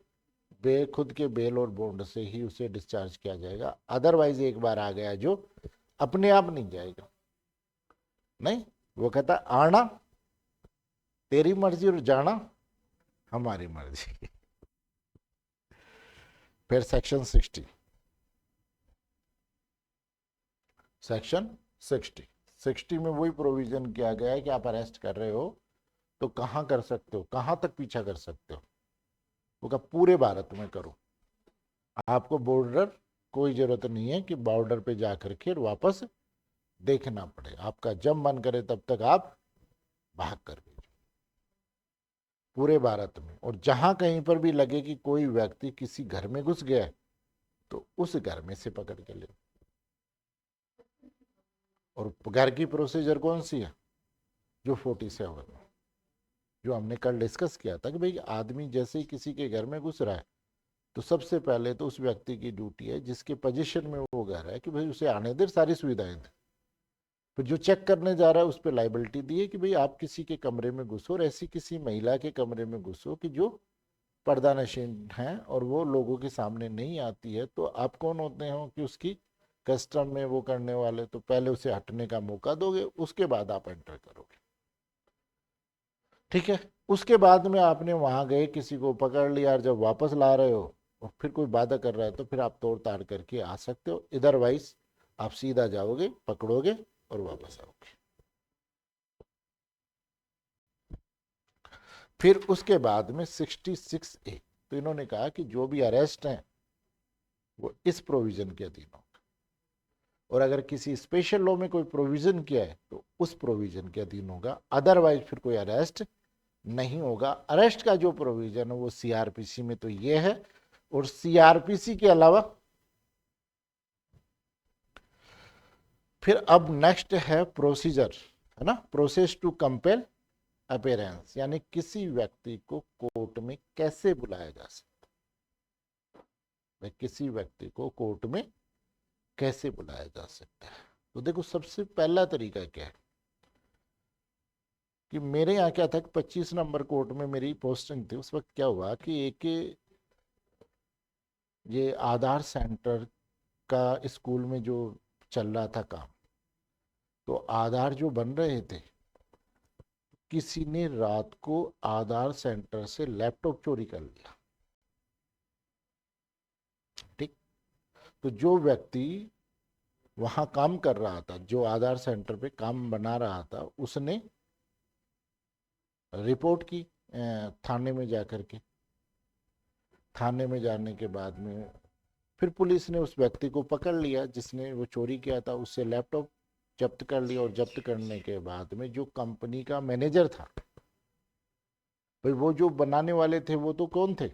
S1: खुद के बेल और बॉन्ड से ही उसे डिस्चार्ज किया जाएगा। अदरवाइज एक बार आ गया जो अपने आप नहीं जाएगा। नहीं, वो कहता आना तेरी मर्जी और जाना हमारी मर्जी। फिर सेक्शन 60, सेक्शन 60 में वही प्रोविजन किया गया है कि आप अरेस्ट कर रहे हो तो कहाँ कर सकते हो, कहाँ तक पीछा कर सकते हो। वो कहा पूरे भारत में करो, आपको बॉर्डर कोई जरूरत नहीं है कि बॉर्डर पे जाकर के वापस देखना पड़े, आपका जब मन करे तब तक आप भाग कर भेजो पूरे भारत में। और जहां कहीं पर भी लगे कि कोई व्यक्ति किसी घर में घुस गया तो उस घर में से पकड़ के ले। और घर की प्रोसीजर कौन सी है? जो 47 में, जो हमने कल डिस्कस किया था कि भाई आदमी जैसे ही किसी के घर में घुस रहा है तो सबसे पहले तो उस व्यक्ति की ड्यूटी है जिसके पोजीशन में वो घर है कि भाई उसे आने दे, सारी सुविधाएं दे। फिर जो चेक करने जा रहा है उस पर लाइबिलिटी दी है कि भाई आप किसी के कमरे में घुसो और ऐसी किसी महिला के कमरे में घुसो कि जो पर्दा नशीन है और वो लोगों के सामने नहीं आती है, तो आप कौन होते हो कि उसकी कस्टम में वो करने वाले? तो पहले उसे हटने का मौका दोगे, उसके बाद आप एंटर करोगे। ठीक है, उसके बाद में आपने वहां गए, किसी को पकड़ लिया और जब वापस ला रहे हो और फिर कोई बाधा कर रहा है तो फिर आप तोड़ ताड़ करके आ सकते हो। इधरवाइज आप सीधा जाओगे, पकड़ोगे और वापस आओगे। फिर उसके बाद में 66A, तो इन्होंने कहा कि जो भी अरेस्ट हैं वो इस प्रोविजन के अधीन होगा, और अगर किसी स्पेशल लॉ में कोई प्रोविजन किया है तो उस प्रोविजन के अधीन होगा, अदरवाइज फिर कोई अरेस्ट नहीं होगा। अरेस्ट का जो प्रोविजन है वो सीआरपीसी में तो ये है, और सीआरपीसी के अलावा फिर अब नेक्स्ट है प्रोसीजर, है ना, प्रोसेस टू कंपेल अपीयरेंस, यानी किसी व्यक्ति को कोर्ट में कैसे बुलाया जा सकता है। किसी व्यक्ति को कोर्ट में कैसे बुलाया जा सकता है? तो देखो सबसे पहला तरीका क्या है कि मेरे यहाँ क्या था कि 25 नंबर कोर्ट में मेरी पोस्टिंग थी। उस वक्त क्या हुआ कि एक ये आधार सेंटर का स्कूल में जो चल रहा था काम, तो आधार जो बन रहे थे, किसी ने रात को आधार सेंटर से लैपटॉप चोरी कर लिया। ठीक, तो जो व्यक्ति वहां काम कर रहा था, जो आधार सेंटर पे काम बना रहा था, उसने रिपोर्ट की थाने में जाकर के। थाने में जाने के बाद में फिर पुलिस ने उस व्यक्ति को पकड़ लिया जिसने वो चोरी किया था, उससे लैपटॉप जब्त कर लिया। और जब्त करने के बाद में जो कंपनी का मैनेजर था, भाई वो जो बनाने वाले थे वो तो कौन थे,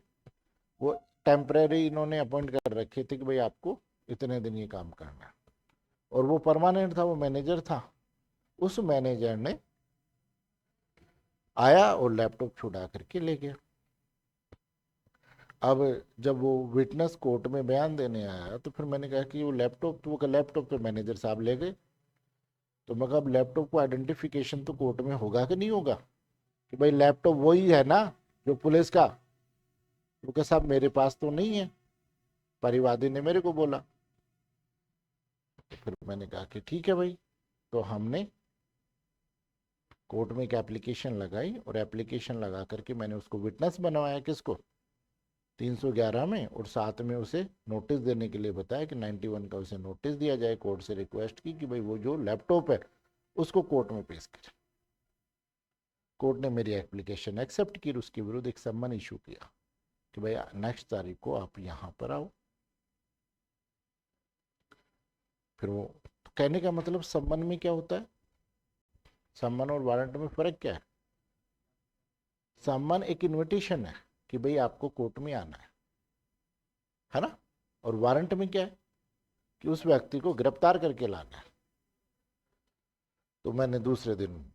S1: वो टेम्परेरी इन्होंने अपॉइंट कर रखे थे कि भाई आपको इतने दिन ये काम करना है, और वो परमानेंट था, वो मैनेजर था। उस मैनेजर ने आया और लैपटॉप छुड़ा करके ले गया। अब जब वो विटनेस कोर्ट में बयान देने आया तो फिर मैंने कहा कि वो लैपटॉप, तो वो लैपटॉप तो मैनेजर साहब ले गए। तो मैं कहा अब लैपटॉप को आइडेंटिफिकेशन तो कोर्ट में होगा कि नहीं होगा कि भाई लैपटॉप वही है ना जो पुलिस का? वो कहा साहब मेरे पास तो नहीं है, परिवादी ने मेरे को बोला। तो फिर मैंने कहा कि ठीक है भाई। तो हमने कोर्ट में एक एप्लीकेशन लगाई, और एप्लीकेशन लगा करके मैंने उसको विटनेस बनवाया। किसको? 311 में, और साथ में उसे नोटिस देने के लिए बताया कि 91 का उसे नोटिस दिया जाए। कोर्ट से रिक्वेस्ट की कि भाई वो जो लैपटॉप है उसको कोर्ट में पेश करे। कोर्ट ने मेरी एप्लीकेशन एक्सेप्ट की, उसके विरुद्ध एक सम्मन इशू किया कि भाई नेक्स्ट तारीख को आप यहाँ पर आओ। फिर वो, तो कहने का मतलब सम्मन में क्या होता है, सम्मन और वारंट में फर्क क्या है? सम्मन एक इनविटेशन है कि भाई आपको कोर्ट में आना है ना। और वारंट में क्या है कि उस व्यक्ति को गिरफ्तार करके लाना है। तो मैंने दूसरे दिन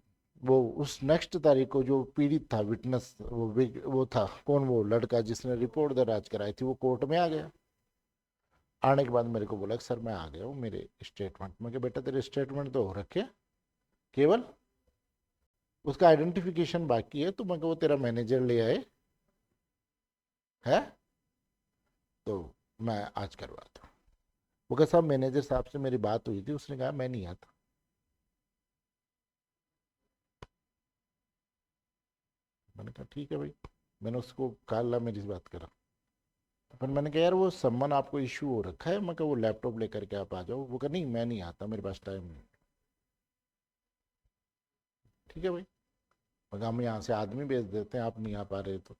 S1: वो उस नेक्स्ट तारीख को जो पीड़ित था, विटनेस, वो था कौन, वो लड़का जिसने रिपोर्ट दर्ज कराई थी, वो कोर्ट में आ गया। आने के बाद मेरे को बोला कि सर मैं आ गया हूँ, मेरे स्टेटमेंट में। कि बेटा तेरे स्टेटमेंट तो हो रखे, केवल उसका आइडेंटिफिकेशन बाकी है। तो मैं वो तेरा मैनेजर ले आए है, तो मैं आज करवाता हूँ। वो कहा साहब मैनेजर साहब से मेरी बात हुई थी, उसने कहा मैं नहीं आता। मैंने कहा ठीक है भाई। मैंने उसको कहा मेरी बात करा। पर मैंने कहा यार वो सम्मन आपको इशू हो रखा है, मैं कहा वो लैपटॉप लेकर के आप आ जाओ। वो कहा नहीं मैं नहीं आता, मेरे पास टाइम नहीं। ठीक है भाई, मगर हम यहाँ से आदमी भेज देते हैं, आप नहीं आ पा रहे तो।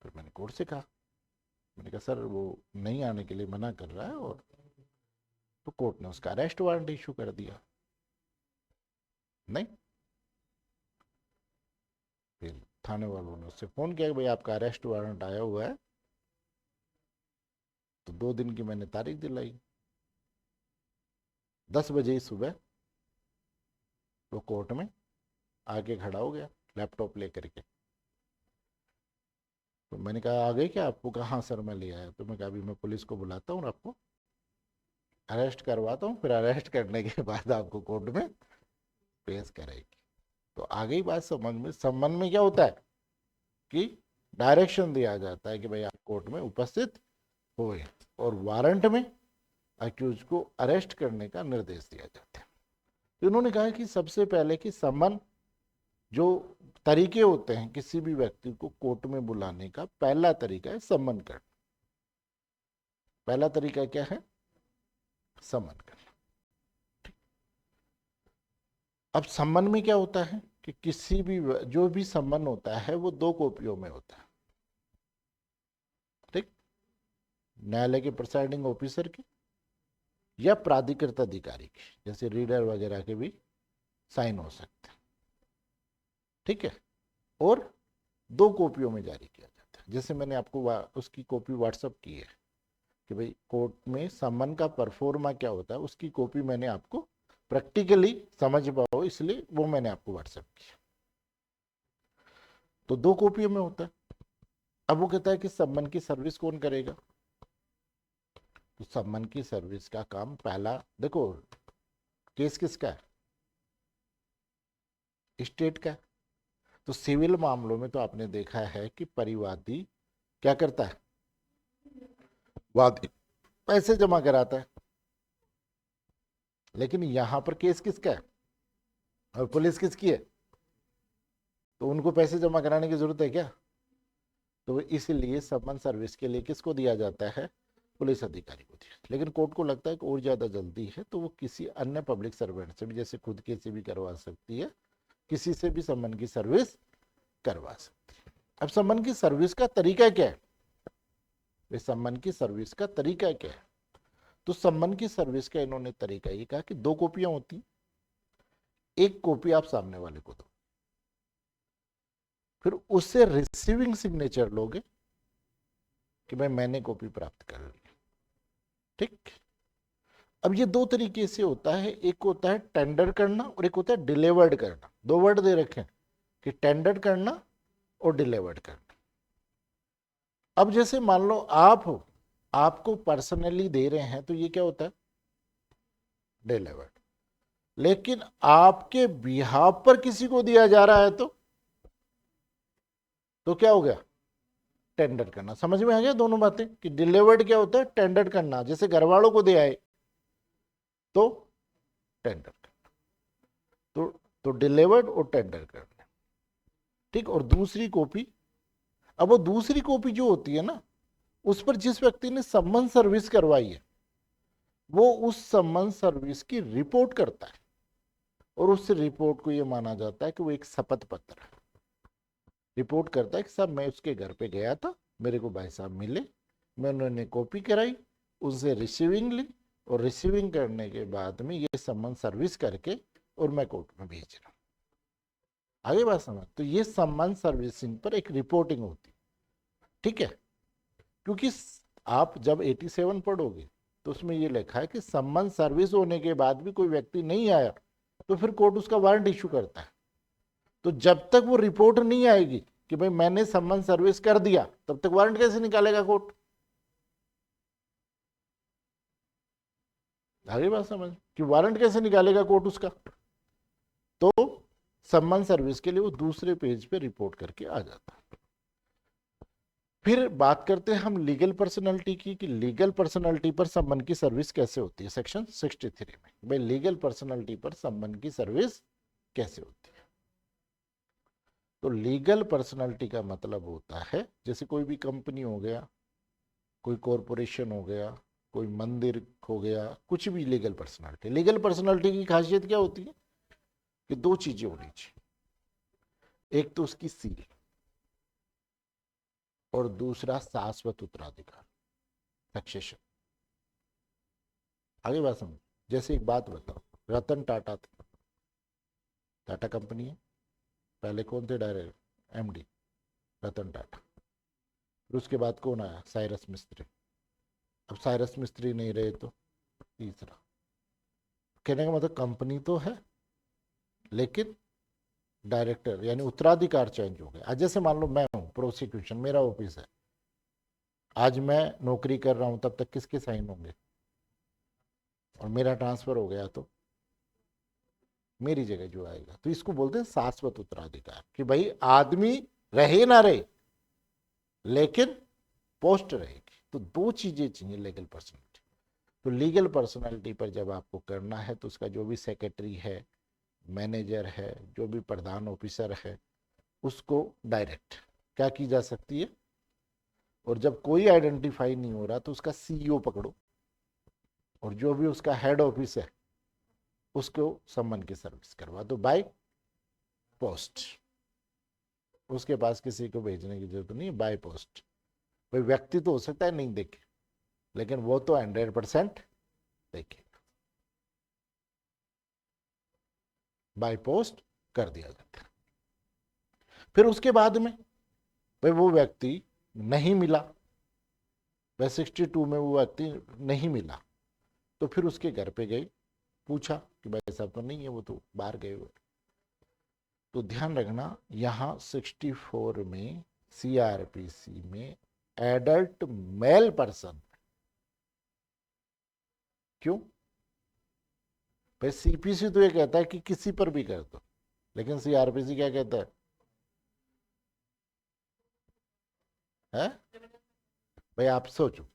S1: फिर मैंने कोर्ट से कहा, मैंने कहा सर वो नहीं आने के लिए मना कर रहा है। और तो कोर्ट ने उसका अरेस्ट वारंट इशू कर दिया। नहीं, फिर थाने वालों ने उससे फ़ोन किया कि भाई आपका अरेस्ट वारंट आया हुआ है। तो 2 दिन की मैंने तारीख दिलाई। 10 बजे ही सुबह वो कोर्ट में आके खड़ा हो गया लैपटॉप लेकर के। तो मैंने कहा आ गए क्या आपको? कहा हाँ सर मैं ले आया। तो मैं कहा अभी मैं पुलिस को बुलाता हूँ और आपको अरेस्ट करवाता हूँ, फिर अरेस्ट करने के बाद आपको कोर्ट में पेश करेगी। तो आ गई बात समझ में। संबंध में क्या होता है कि डायरेक्शन दिया जाता है कि भाई आप कोर्ट में उपस्थित होए, और वारंट में अक्यूज को अरेस्ट करने का निर्देश दिया जाता है। तो इन्होंने कहा कि सबसे पहले कि समन जो तरीके होते हैं किसी भी व्यक्ति को कोर्ट में बुलाने का, पहला तरीका है समन करना। पहला तरीका क्या है? समन करना। अब समन में क्या होता है कि किसी भी जो भी समन होता है वो 2 कॉपियों में होता है। ठीक, न्यायालय के प्रिसाइडिंग ऑफिसर की या प्राधिकृत अधिकारी की, जैसे रीडर वगैरह के भी साइन हो सकते हैं। ठीक है, और 2 कॉपियों में जारी किया जाता है। जैसे मैंने आपको उसकी कॉपी व्हाट्सअप की है कि भाई कोर्ट में समन का परफॉर्मा क्या होता है, उसकी कॉपी मैंने आपको प्रैक्टिकली समझ पाओ इसलिए वो मैंने आपको व्हाट्सएप किया। तो 2 कॉपियों में होता है। अब वो कहता है कि समन की सर्विस कौन करेगा? तो समन की सर्विस का काम पहला, देखो केस किसका है? स्टेट का। तो सिविल मामलों में तो आपने देखा है कि परिवादी क्या करता है? वादी पैसे जमा कराता है। लेकिन यहां पर केस किसका है और पुलिस किसकी है? तो उनको पैसे जमा कराने की जरूरत है क्या? तो इसलिए समन सर्विस के लिए किसको दिया जाता है? पुलिस अधिकारी को दिया। लेकिन कोर्ट को लगता है कि और ज्यादा जल्दी है तो वो किसी अन्य पब्लिक सर्वेंट से भी, जैसे खुद के से भी करवा सकती है, किसी से भी समन की सर्विस करवा सकती है। अब समन की सर्विस का तरीका क्या है? समन की सर्विस का तरीका क्या है? तो समन की सर्विस का इन्होंने तरीका ये कहा कि 2 कॉपियां होती, एक कॉपी आप सामने वाले को दो, फिर उससे रिसीविंग सिग्नेचर लोगे कि भाई मैंने कॉपी प्राप्त कर ली। ठीक, अब ये 2 तरीके से होता है। एक होता है टेंडर करना और एक होता है डिलीवर्ड करना। 2 वर्ड दे रखे हैं कि टेंडर करना और डिलीवर्ड करना। अब जैसे मान लो आप हो, आपको पर्सनली दे रहे हैं तो ये क्या होता है? डिलीवर्ड। लेकिन आपके बिहाफ पर किसी को दिया जा रहा है तो क्या हो गया? टेंडर करना। समझ में आ गया दोनों बातें कि डिलीवर्ड क्या होता है? टेंडर करना। जैसे घर वालों को दे आए तो टेंडर करना। तो डिलीवर्ड और टेंडर करना। ठीक, और दूसरी कॉपी, अब वो दूसरी कॉपी जो होती है ना, उस पर जिस व्यक्ति ने सम्मन सर्विस करवाई है वो उस सम्मन सर्विस की रिपोर्ट करता है, और उस रिपोर्ट को ये माना जाता है कि वो एक शपथ पत्र है। रिपोर्ट करता है कि साहब मैं उसके घर पे गया था, मेरे को भाई साहब मिले, मैं उन्होंने कॉपी कराई, उनसे रिसीविंग ली, और रिसीविंग करने के बाद में ये सम्मन सर्विस करके और मैं कोर्ट में भेज रहा हूँ। आगे बात समझ। तो ये सम्मान सर्विसिंग पर एक रिपोर्टिंग होती, ठीक है। क्योंकि आप जब 87 पढ़ोगे तो उसमें ये लिखा है कि सम्मान सर्विस होने के बाद भी कोई व्यक्ति नहीं आया तो फिर कोर्ट उसका वारंट इशू करता है। तो जब तक वो रिपोर्ट नहीं आएगी कि भाई मैंने सम्मान सर्विस कर दिया, तब तक वारंट कैसे निकालेगा कोर्ट? आगे बात समझ कि वारंट कैसे निकालेगा कोर्ट उसका। तो सम्मान सर्विस के लिए वो दूसरे पेज पे रिपोर्ट करके आ जाता है। फिर बात करते हैं हम लीगल पर्सनालिटी की, कि लीगल पर्सनालिटी पर सम्मान की सर्विस कैसे होती है। सेक्शन 63 में भाई लीगल पर्सनालिटी पर सम्मान की सर्विस कैसे होती है। तो लीगल पर्सनालिटी का मतलब होता है जैसे कोई भी कंपनी हो गया, कोई कॉरपोरेशन हो गया, कोई मंदिर हो गया, कुछ भी लीगल पर्सनालिटी। लीगल पर्सनालिटी की खासियत क्या होती है कि दो चीजें होनी चाहिए, एक तो उसकी सील और दूसरा शाश्वत उत्तराधिकार, सक्सेशन। आगे बात समझ। जैसे एक बात बताओ, रतन टाटा थे, टाटा कंपनी है, पहले कौन थे डायरेक्टर? एमडी रतन टाटा। फिर उसके बाद कौन आया? साइरस मिस्त्री। अब साइरस मिस्त्री नहीं रहे तो तीसरा। कहने का मतलब कंपनी तो है लेकिन डायरेक्टर यानी उत्तराधिकार चेंज हो गया। आज जैसे मान लो मैं हूं प्रोसिक्यूशन, मेरा ऑफिस है, आज मैं नौकरी कर रहा हूं, तब तक किसके साइन होंगे? और मेरा ट्रांसफर हो गया तो मेरी जगह जो आएगा। तो इसको बोलते हैं शाश्वत उत्तराधिकार, कि भाई आदमी रहे ना रहे लेकिन पोस्ट रहेगी। तो दो चीजें चाहिए लीगल पर्सनैलिटी। तो लीगल पर्सनैलिटी पर जब आपको करना है तो उसका जो भी सेक्रेटरी है, मैनेजर है, जो भी प्रधान ऑफिसर है, उसको डायरेक्ट क्या की जा सकती है। और जब कोई आइडेंटिफाई नहीं हो रहा तो उसका सीईओ पकड़ो, और जो भी उसका हेड ऑफिस है उसको सम्मान की सर्विस करवा दो बाय पोस्ट। उसके पास किसी को भेजने की जरूरत नहीं है, बाय पोस्ट। भाई व्यक्ति तो हो सकता है नहीं देखे, लेकिन वो तो 100% देखे, बाय पोस्ट कर दिया जाता है। फिर उसके बाद में भाई वो व्यक्ति नहीं मिला, भाई 62 में वो व्यक्ति नहीं मिला, तो फिर उसके घर पे गई, पूछा कि भाई साहब तो नहीं है, वो तो बाहर गए हुए। तो ध्यान रखना यहाँ 64 में सीआरपीसी में एडल्ट मेल पर्सन, क्यों भाई? सीपीसी तो ये कहता है कि किसी पर भी कर दो, लेकिन सीआरपीसी क्या कहता है? भाई आप सोचो,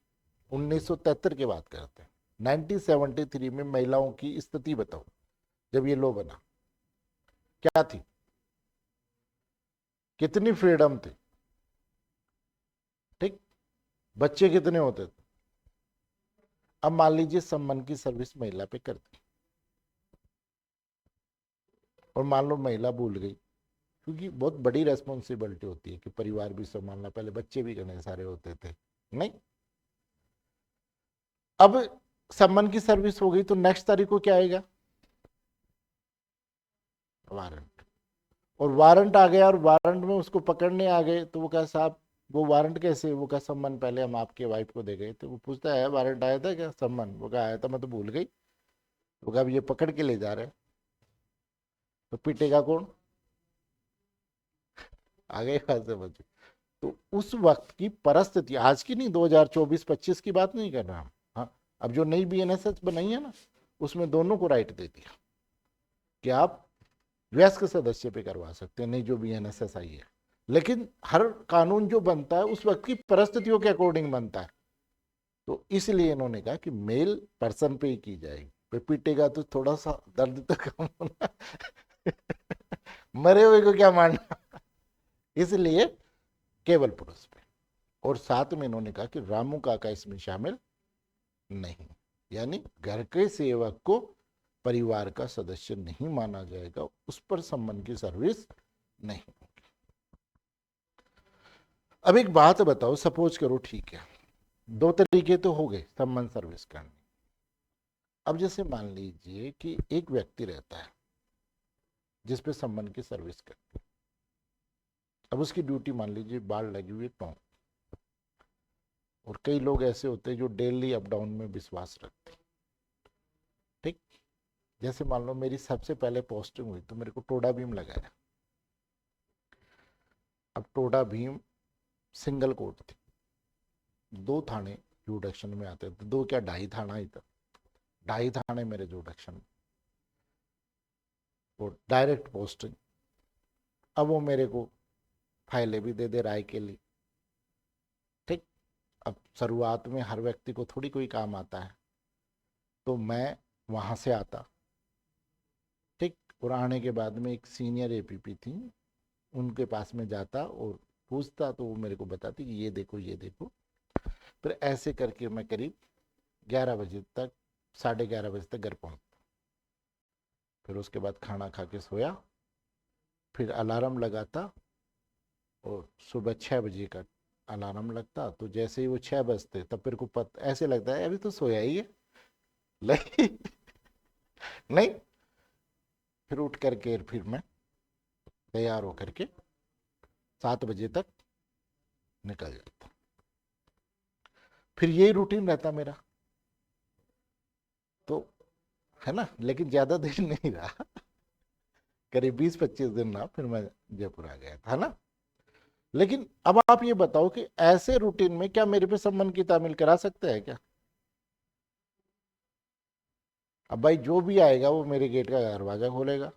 S1: 1973 की बात करते हैं, 1973 में महिलाओं की स्थिति बताओ जब ये लॉ बना, क्या थी? कितनी फ्रीडम थी? ठीक, बच्चे कितने होते थे? अब मान लीजिए सम्मान की सर्विस महिला पे कर दी, और मान लो महिला भूल गई, क्योंकि बहुत बड़ी रेस्पॉन्सिबिलिटी होती है कि परिवार भी संभालना, पहले बच्चे भी करने सारे होते थे, नहीं। अब सम्मान की सर्विस हो गई तो नेक्स्ट तारीख को क्या आएगा? वारंट। और वारंट आ गया, और वारंट में उसको पकड़ने आ गए, तो वो कहा साहब वो वारंट कैसे? वो कहा सम्मान पहले हम आपके वाइफ को दे गए। तो वो पूछता है वारंट आया था क्या? सम्मान, वो कहा आया था, मैं तो भूल गई। वो कहा अब ये पकड़ के ले जा रहे हैं, तो पीटेगा कौन? आ गई बात समझ। तो उस वक्त की परिस्थिति, आज की नहीं, 2024-25 की बात नहीं कर रहा हम। हाँ, अब जो नई बीएनएसएस बनाई है ना, उसमें दोनों को राइट दे दिया कि आप वयस्क सदस्य पे करवा सकते हैं, नहीं जो बीएनएसएस आई है। लेकिन हर कानून जो बनता है उस वक्त की परिस्थितियों के अकॉर्डिंग बनता है। तो इसलिए इन्होंने कहा कि मेल पर्सन पे ही की जाएगी। पे पीटेगा तो थोड़ा सा दर्द तो कम होना मरे हुए को क्या मारना इसलिए केवल पुरुष पे। और साथ में इन्होंने कहा कि रामू काका इसमें शामिल नहीं, यानी घर के सेवक को परिवार का सदस्य नहीं माना जाएगा, उस पर सम्मान की सर्विस नहीं। अब एक बात बताओ, सपोज करो, ठीक है, दो तरीके तो हो गए सम्मान सर्विस करने। अब जैसे मान लीजिए कि एक व्यक्ति रहता है जिस पे सम्मन की सर्विस कर। अब उसकी ड्यूटी मान लीजिए बाढ़ लगी हुई है और कई लोग ऐसे होते हैं जो डेली अप डाउन में विश्वास रखते हैं। ठीक, जैसे मान लो मेरी सबसे पहले पोस्टिंग हुई तो मेरे को टोडा भीम लगाया। अब टोडा भीम सिंगल कोर्ट थी, 2 थाने जुडिक्शन में आते थे, 2 क्या 2.5 थाना ही था, 2.5 थाने मेरे जुडिक्शन में, और डायरेक्ट पोस्टिंग। अब वो मेरे को फाइलें भी दे दे राय के लिए। ठीक, अब शुरुआत में हर व्यक्ति को थोड़ी कोई काम आता है, तो मैं वहां से आता। ठीक, और आने के बाद में एक सीनियर एपीपी थी, उनके पास में जाता और पूछता, तो वो मेरे को बताती कि ये देखो ये देखो। फिर ऐसे करके मैं करीब 11 बजे तक, 11:30 बजे तक घर पहुंचता। फिर उसके बाद खाना खा के सोया, फिर अलार्म लगाता और सुबह 6 बजे का अलार्म लगता। तो जैसे ही वो 6 बजते तब फिर को ऐसे लगता है अभी तो सोया ही है। नहीं नहीं, फिर उठ करके फिर मैं तैयार होकर के 7 बजे तक निकल जाता। फिर यही रूटीन रहता मेरा, तो है ना। लेकिन ज्यादा दिन नहीं रहा, करीब 20-25 दिन रहा, फिर मैं जयपुर आ गया था ना। लेकिन अब आप ये बताओ कि ऐसे रूटीन में क्या मेरे पे सम्मन की तामील करा सकते हैं क्या? अब भाई जो भी आएगा वो मेरे गेट का दरवाजा खोलेगा,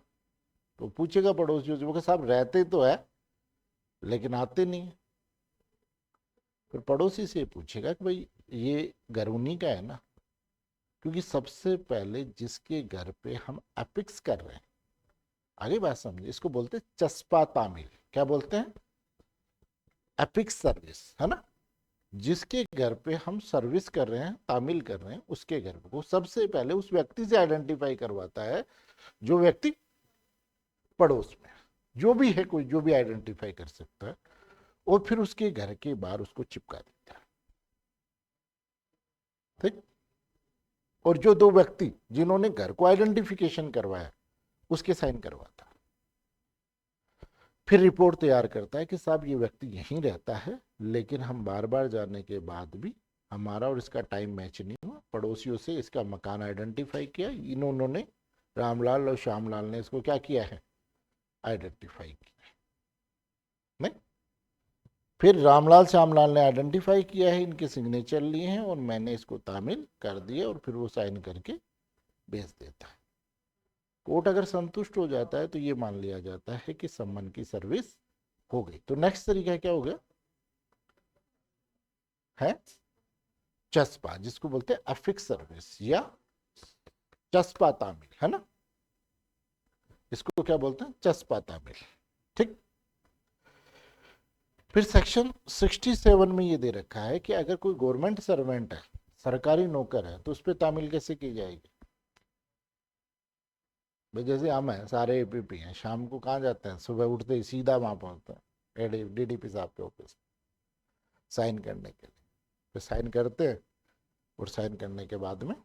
S1: तो पूछेगा पड़ोसियों से, वो साहब रहते तो है लेकिन आते नहीं। फिर पड़ोसी से पूछेगा कि भाई ये घर उन्हीं का है ना, क्योंकि सबसे पहले जिसके घर पे हम एपिक्स कर रहे हैं, आगे बात समझे, इसको बोलते हैं चस्पा तामील। क्या बोलते हैं? एपिक्स सर्विस, है ना। जिसके घर पे हम सर्विस कर रहे हैं, तामील कर रहे हैं, उसके घर को सबसे पहले उस व्यक्ति से आइडेंटिफाई करवाता है, जो व्यक्ति पड़ोस में, जो भी है, कोई जो भी आइडेंटिफाई कर सकता है, और फिर उसके घर के बाहर उसको चिपका देता है। ठीक, और जो 2 व्यक्ति जिन्होंने घर को आइडेंटिफिकेशन करवाया उसके साइन करवाता है। फिर रिपोर्ट तैयार करता है कि साहब ये व्यक्ति यहीं रहता है, लेकिन हम बार बार जाने के बाद भी हमारा और इसका टाइम मैच नहीं हुआ। पड़ोसियों से इसका मकान आइडेंटिफाई किया, इन्होंने रामलाल और श्यामलाल ने इसको क्या किया है? आइडेंटिफाई किया। नहीं, फिर रामलाल श्यामलाल ने आइडेंटिफाई किया है, इनके सिग्नेचर लिए हैं और मैंने इसको तामील कर दिया, और फिर वो साइन करके भेज देता है। कोर्ट अगर संतुष्ट हो जाता है तो ये मान लिया जाता है कि सम्मन की सर्विस हो गई। तो नेक्स्ट तरीका क्या हो गया है? चस्पा, जिसको बोलते हैं अफिक्स सर्विस या चस्पा तामील, है ना। इसको क्या बोलते हैं? चस्पा तामील। ठीक, फिर सेक्शन 67 में ये दे रखा है कि अगर कोई गवर्नमेंट सर्वेंट है, सरकारी नौकर है, तो उस पर तामील कैसे की जाएगी? भाई जैसे हम हैं, सारे एपीपी हैं, शाम को कहाँ जाते हैं? सुबह उठते ही सीधा वहां पहुंचते हैं डीडीपी साहब के ऑफिस साइन करने के लिए। फिर साइन करते हैं, और साइन करने के बाद में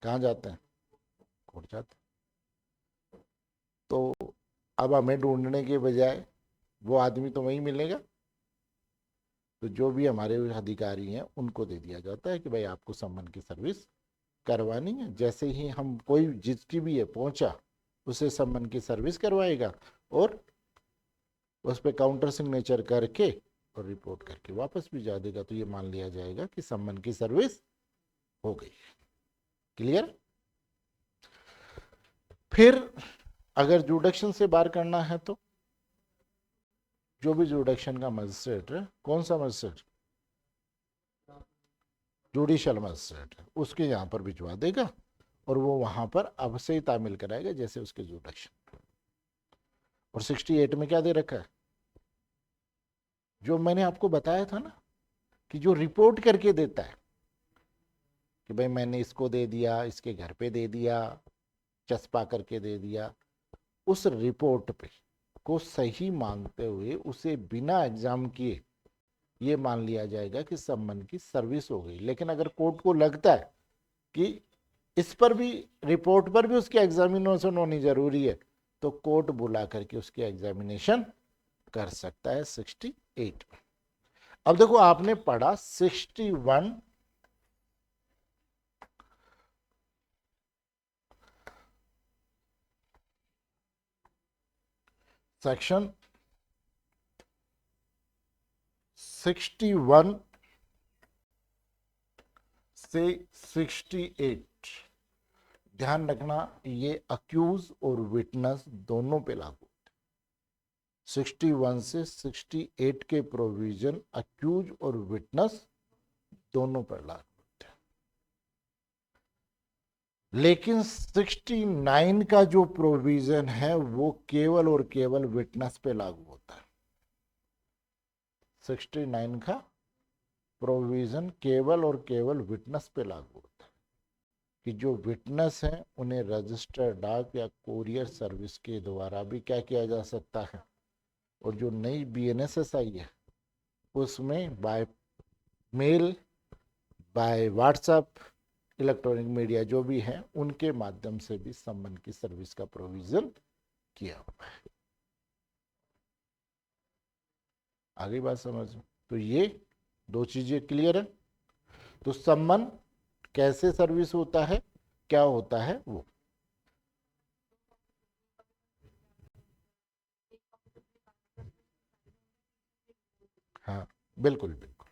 S1: कहाँ जाते हैं? कोर्ट जाते हैं। तो अब हमें ढूंढने के बजाय वो आदमी तो वहीं मिलेगा, तो जो भी हमारे अधिकारी हैं उनको दे दिया जाता है कि भाई आपको सम्मन की सर्विस करवानी है। जैसे ही हम कोई जिसकी भी है पहुंचा, उसे सम्मन की सर्विस करवाएगा, और उस पर काउंटर सिग्नेचर करके और रिपोर्ट करके वापस भी जा देगा। तो ये मान लिया जाएगा कि सम्मन की सर्विस हो गई। क्लियर? फिर अगर जुडिक्शन से बाहर करना है तो जो भी जुडिक्शन का मजिस्ट्रेट है, कौन सा मजिस्ट्रेट? जुडिशियल मजिस्ट्रेट है, उसके यहाँ पर भिजवा देगा, और वो वहां पर अब से ही तामील कराएगा जैसे उसके जुडिक्शन। और 68 में क्या दे रखा है? जो मैंने आपको बताया था ना, कि जो रिपोर्ट करके देता है कि भाई मैंने इसको दे दिया, इसके घर पे दे दिया, चस्पा करके दे दिया, उस रिपोर्ट पे को सही मानते हुए उसे बिना एग्जाम किए ये मान लिया जाएगा कि सम्मन की सर्विस हो गई। लेकिन अगर कोर्ट को लगता है कि इस पर भी, रिपोर्ट पर भी उसकी एग्जामिनेशन होनी जरूरी है, तो कोर्ट बुला करके उसकी एग्जामिनेशन कर सकता है 68। अब देखो आपने पढ़ा 61 सेक्शन 61 से 68, ध्यान रखना ये अक्यूज और विटनेस दोनों पे लागू होते हैं। 61 से 68 के प्रोविजन अक्यूज और विटनेस दोनों पर लागू होते हैं, लेकिन 69 का जो प्रोविजन है वो केवल और केवल विटनेस पे लागू होता है। 69 का प्रोविजन केवल और केवल विटनेस पे लागू होता है कि जो विटनेस हैं उन्हें रजिस्टर्ड डाक या कोरियर सर्विस के द्वारा भी क्या किया जा सकता है, और जो नई BNSS आई है उसमें by mail, by WhatsApp, electronic media जो भी है उनके माध्यम से भी सम्मन की सर्विस का प्रोविजन किया हुआ है। आगे बात समझ, तो ये दो चीजें क्लियर है। तो सम्मन कैसे सर्विस होता है, क्या होता है वो, हाँ बिल्कुल बिल्कुल,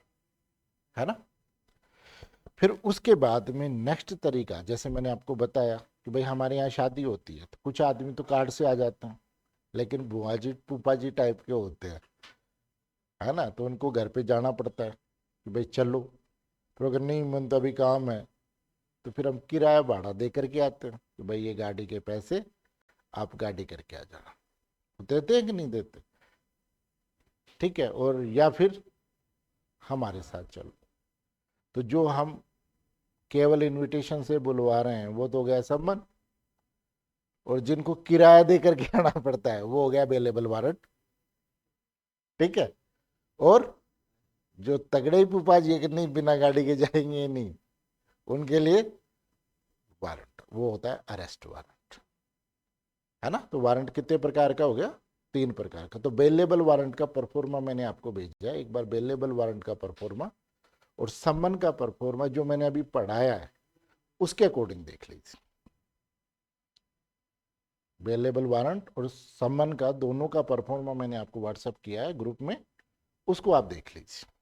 S1: है ना। फिर उसके बाद में नेक्स्ट तरीका, जैसे मैंने आपको बताया कि भाई हमारे यहाँ शादी होती है तो कुछ आदमी तो कार्ड से आ जाते हैं, लेकिन बुआ जी फूफा जी टाइप के होते हैं, है ना, तो उनको घर पे जाना पड़ता है कि भाई चलो। फिर अगर नहीं मन तो अभी काम है, तो फिर हम किराया भाड़ा दे करके आते हैं कि भाई ये गाड़ी के पैसे आप गाड़ी करके आ जाना। देते हैं कि नहीं देते, ठीक है। और या फिर हमारे साथ चलो, तो जो हम केवल इनविटेशन से बुलवा रहे हैं वो तो हो गया सम्मन, और जिनको किराया दे करके आना पड़ता है वो हो गया अवेलेबल वारंट, ठीक है। और जो तगड़े फूफा जी कि नहीं बिना गाड़ी के जाएंगे नहीं, उनके लिए वारंट वो होता है अरेस्ट वारंट, है ना। तो वारंट कितने प्रकार का हो गया, 3 प्रकार का। तो बेलेबल वारंट का परफॉर्मा मैंने आपको भेजा है, एक बार बेलेबल वारंट का परफॉर्मा और सम्मन का परफॉर्मा जो मैंने अभी पढ़ाया है उसके अकॉर्डिंग देख लीजिए। बेलेबल वारंट और सम्मन का दोनों का परफॉर्मा मैंने आपको व्हाट्सएप किया है ग्रुप में, उसको आप देख लीजिए।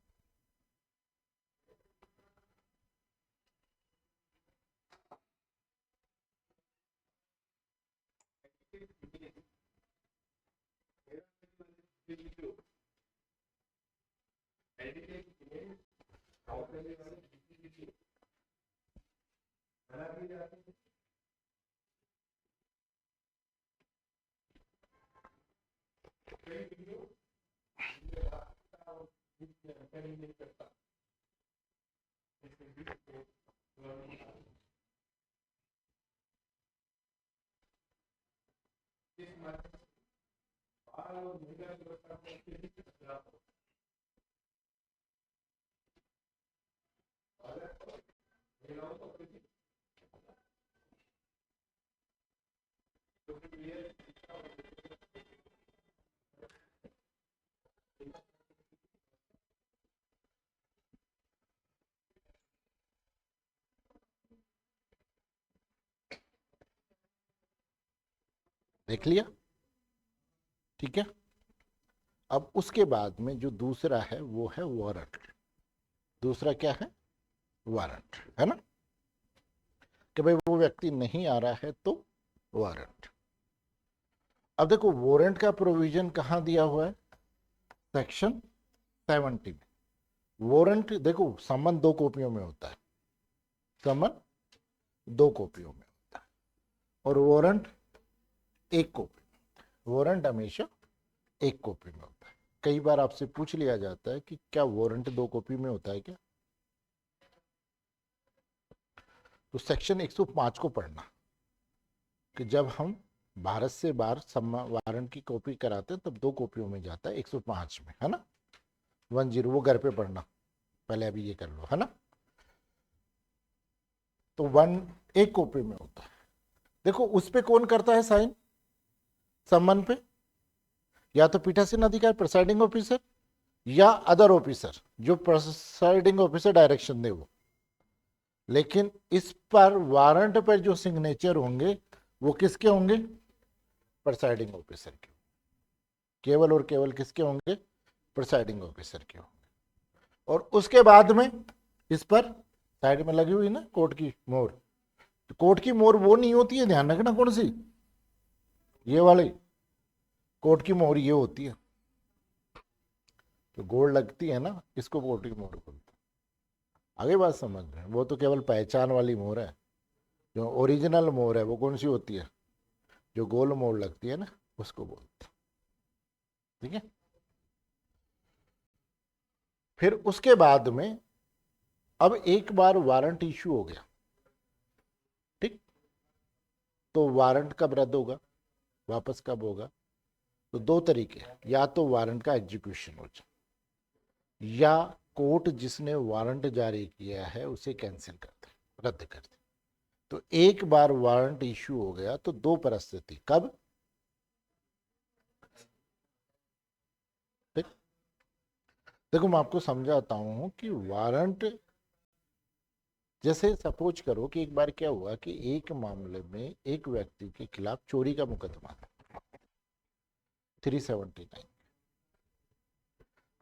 S1: देख लिया, ठीक है। अब उसके बाद में जो दूसरा है वो है वारंट। दूसरा क्या है, वारंट, है ना, कि भाई वो व्यक्ति नहीं आ रहा है तो वारंट। अब देखो वारंट का प्रोविजन कहां दिया हुआ है, सेक्शन 70 में। वारंट देखो समन 2 कॉपियों में होता है, समन 2 कॉपियों में होता है, और वारंट 1 कॉपी। वारंट हमेशा 1 कॉपी में होता है। कई बार आपसे पूछ लिया जाता है कि क्या वारंट 2 कॉपी में होता है क्या, तो सेक्शन 105 को पढ़ना कि जब हम भारत से बाहर वारंट की कॉपी कराते हैं तब 2 कॉपियों में जाता है, 105 में, है ना। 10 वो घर पे पढ़ना, पहले अभी ये कर लो, है ना। तो एक कॉपी में होता है। देखो उस पे कौन करता है साइन, सम्मन पे या तो पीठासीन अधिकारी प्रिसाइडिंग ऑफिसर या अदर ऑफिसर, जो प्रिसाइडिंग ऑफिसर डायरेक्शन दे वो। लेकिन इस पर वारंट पर जो सिग्नेचर होंगे वो किसके होंगे, प्रिसाइडिंग ऑफिसर के, केवल और केवल किसके होंगे, प्रिसाइडिंग ऑफिसर के होंगे। और उसके बाद में इस पर साइड में लगी हुई ना कोर्ट की मोहर, तो कोर्ट की मोहर वो नहीं होती है, ध्यान रखना कौन सी, ये वाली कोर्ट की मोहर ये होती है, तो गोल्ड लगती है ना, इसको कोर्ट की मोहर बोलते हैं। आगे बात समझ में, वो तो केवल पहचान वाली मोहर है। जो ओरिजिनल मोहर है वो कौन सी होती है, जो गोल मोहर लगती है ना, उसको बोलते हैं। ठीक है। फिर उसके बाद में अब एक बार वारंट इशू हो गया, ठीक, तो वारंट कब रद्द होगा, वापस कब होगा, तो दो तरीके, या तो वारंट का एग्जीक्यूशन हो जाए या कोर्ट जिसने वारंट जारी किया है उसे कैंसिल कर दे, रद्द कर दे। तो एक बार वारंट इशू हो गया तो दो परिस्थिति, कब, ठीक, देखो मैं आपको समझाता हूं कि वारंट, जैसे सपोज करो कि एक बार क्या हुआ कि एक मामले में एक व्यक्ति के खिलाफ चोरी का मुकदमा था, 379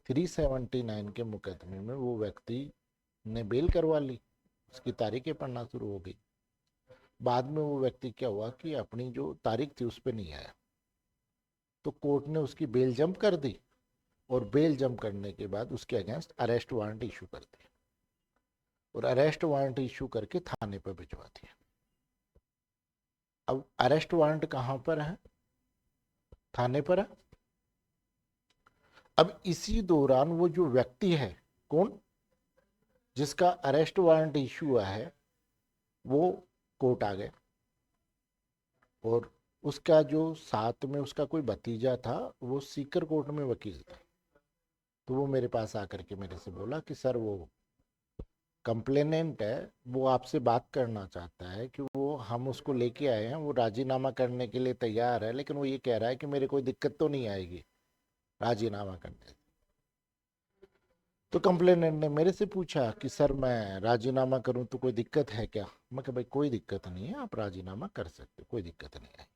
S1: 379 के मुकदमे में वो व्यक्ति ने बेल करवा ली, उसकी तारीखें पढ़ना शुरू हो गई। बाद में वो व्यक्ति क्या हुआ कि अपनी जो तारीख थी उस पर नहीं आया, तो कोर्ट ने उसकी बेल जंप कर दी, और बेल जंप करने के बाद उसके अगेंस्ट अरेस्ट वारंट इशू कर दिया, और अरेस्ट वारंट इशू करके थाने पर भिजवा दिया। अब अरेस्ट वारंट कहां पर है, थाने पर है। अब इसी दौरान वो जो व्यक्ति है, कौन, जिसका अरेस्ट वारंट इशू हुआ है, वो कोर्ट आ गए, और उसका जो साथ में उसका कोई भतीजा था वो सीकर कोर्ट में वकील था, तो वो मेरे पास आकर के मेरे से बोला कि सर वो कंप्लेनेंट है, वो आपसे बात करना चाहता है कि वो, हम उसको लेके आए हैं, वो राजीनामा करने के लिए तैयार है, लेकिन वो ये कह रहा है कि मेरे कोई दिक्कत तो नहीं आएगी राजीनामा करने से। तो कंप्लेनेंट ने मेरे से पूछा कि सर मैं राजीनामा करूं तो कोई दिक्कत है क्या, मैं कहा भाई कोई दिक्कत नहीं है, आप राजीनामा कर सकते हो, कोई दिक्कत नहीं है।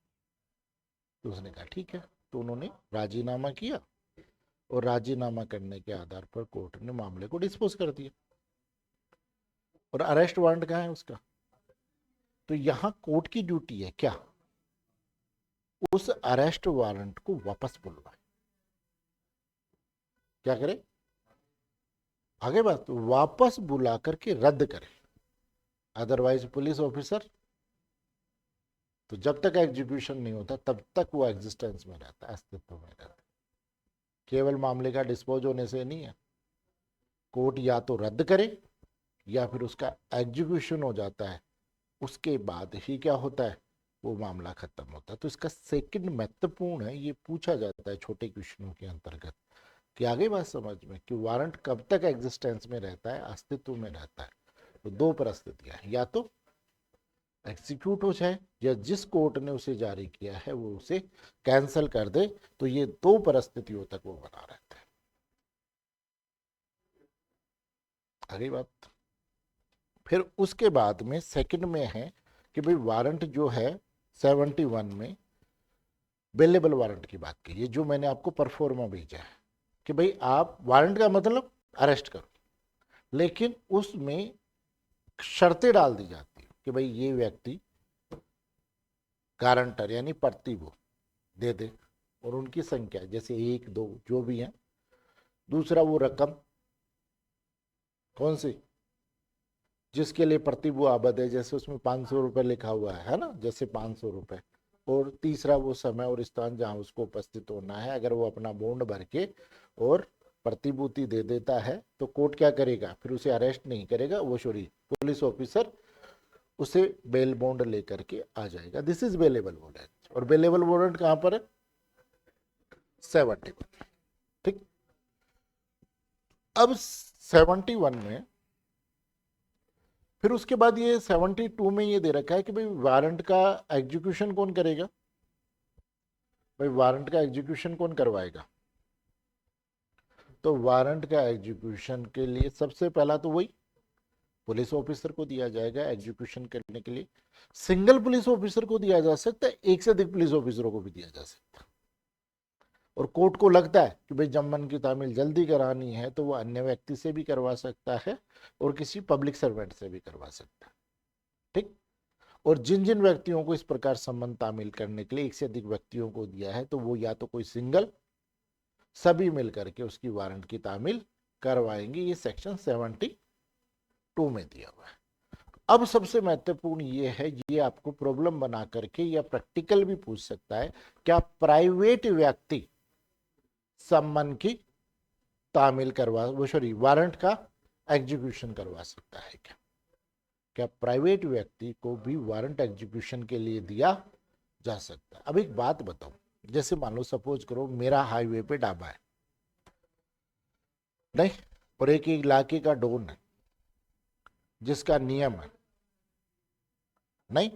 S1: तो उसने कहा ठीक है, तो उन्होंने राजीनामा किया, और राजीनामा करने के आधार पर कोर्ट ने मामले को डिस्पोज कर दिया, और अरेस्ट वारंट कहाँ है उसका। तो यहां कोर्ट की ड्यूटी है क्या, उस अरेस्ट वारंट को वापस बुलवाए, क्या करे, आगे बात, तो वापस बुला करके रद्द करे। अदरवाइज पुलिस ऑफिसर, तो जब तक एग्जीक्यूशन नहीं होता तब तक वो एग्जिस्टेंस में रहता है, अस्तित्व में रहता है। केवल मामले का डिस्पोज होने से नहीं है, कोर्ट या तो रद्द करे या फिर उसका एग्जीक्यूशन हो जाता है, उसके बाद ही क्या होता है, वो मामला खत्म होता है। तो इसका सेकंड महत्वपूर्ण है, ये पूछा जाता है छोटे क्वेश्चनों के अंतर्गत, कि आगे बात समझ में, कि वारंट कब तक एग्जिस्टेंस में रहता है, अस्तित्व में रहता है। तो दो परिस्थितियां, या तो एग्जीक्यूट हो जाए, या जिस कोर्ट ने उसे जारी किया है वो उसे कैंसिल कर दे। तो ये दो परिस्थितियों तक वो बना रहता है। आगे बात, फिर उसके बाद में सेकंड में है कि भाई वारंट जो है 71 में बेलेबल वारंट की बात की, ये जो मैंने आपको परफॉर्मा भेजा है कि भाई आप वारंट का मतलब अरेस्ट करो, लेकिन उसमें शर्तें डाल दी जाती है कि भाई ये व्यक्ति गारंटर यानी प्रति वो दे दे, और उनकी संख्या जैसे एक दो जो भी है। दूसरा वो रकम कौन सी, जिसके लिए प्रतिभू आबद है, जैसे उसमें 500 रुपये लिखा हुआ है ना, जैसे 500 रुपये। और तीसरा वो समय और स्थान जहां उसको उपस्थित होना है, अगर वो अपना बॉन्ड भर के और प्रतिभूति दे देता है तो कोर्ट क्या करेगा, फिर उसे अरेस्ट नहीं करेगा, वो सॉरी पुलिस ऑफिसर उसे बेल बॉन्ड लेकर के आ जाएगा। This is bailable warrant. और बेलेबल वारंट कहां पर है, 71। ठीक, अब 71 में फिर उसके बाद ये 72 में ये दे रखा है कि भाई वारंट का एग्जीक्यूशन कौन करेगा। भाई वारंट का एग्जीक्यूशन कौन करवाएगा। तो वारंट का एग्जीक्यूशन के लिए सबसे पहला तो वही पुलिस ऑफिसर को दिया जाएगा एग्जीक्यूशन करने के लिए। सिंगल पुलिस ऑफिसर को दिया जा सकता है, एक से अधिक पुलिस ऑफिसरों को भी दिया जा सकता है। और कोर्ट को लगता है कि भाई जमन की तामील जल्दी करानी है तो वो अन्य व्यक्ति से भी करवा सकता है और किसी पब्लिक सर्वेंट से भी करवा सकता है। ठीक। और जिन जिन व्यक्तियों को इस प्रकार सम्मन तामील करने के लिए एक से अधिक व्यक्तियों को दिया है तो वो या तो कोई सिंगल, सभी मिलकर के उसकी वारंट की तामील करवाएंगे। ये सेक्शन 72 में दिया हुआ है। अब सबसे महत्वपूर्ण ये है, ये आपको प्रॉब्लम बना करके या प्रैक्टिकल भी पूछ सकता है, क्या प्राइवेट व्यक्ति सम्मन की तामील करवा, वो सॉरी वारंट का एग्जीक्यूशन करवा सकता है क्या। क्या प्राइवेट व्यक्ति को भी वारंट एग्जीक्यूशन के लिए दिया जा सकता है। अब एक बात बताऊं, जैसे मान लो सपोज करो मेरा हाईवे पे ढाबा है नहीं, और एक इलाके का डॉन है जिसका नियम है नहीं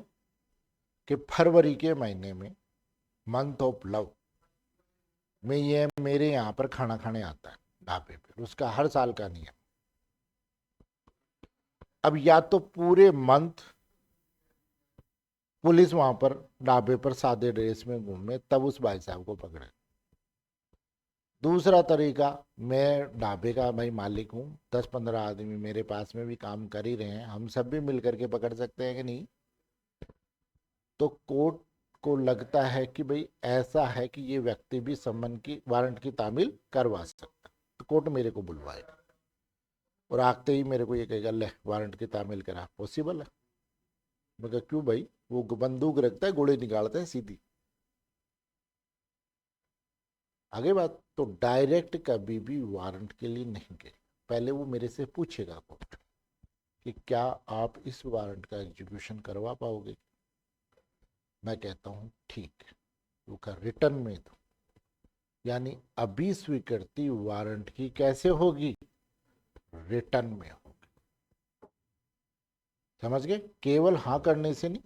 S1: कि फरवरी के महीने में मंथ ऑफ लव में ये मेरे यहाँ पर खाना खाने आता है ढाबे पे, उसका हर साल का नियम। अब या तो पूरे मंथ पुलिस वहां पर ढाबे पर सादे ड्रेस में घूमे तब उस भाई साहब को पकड़े। दूसरा तरीका, मैं ढाबे का भाई मालिक हूँ, 10-15 आदमी मेरे पास में भी काम कर ही रहे हैं, हम सब भी मिल करके पकड़ सकते हैं कि नहीं। तो कोर्ट को लगता है कि भाई ऐसा है कि ये व्यक्ति भी सम्मन की वारंट की तामील करवा सकता है, तो कोर्ट मेरे को बुलवाएगा और आते ही मेरे को ये कहेगा ले वारंट की तामील करा। पॉसिबल है। मैं कहा क्यों भाई, वो बंदूक रखता है गोली निकालता है सीधी। आगे बात, तो डायरेक्ट कभी भी वारंट के लिए नहीं गए, पहले वो मेरे से पूछेगा कोर्ट कि क्या आप इस वारंट का एग्जीक्यूशन करवा पाओगे। मैं कहता हूं ठीक है, वो का रिटर्न में दो, यानी अभी स्वीकृति वारंट की कैसे होगी, रिटर्न में होगी। समझ गए, केवल हाँ करने से नहीं।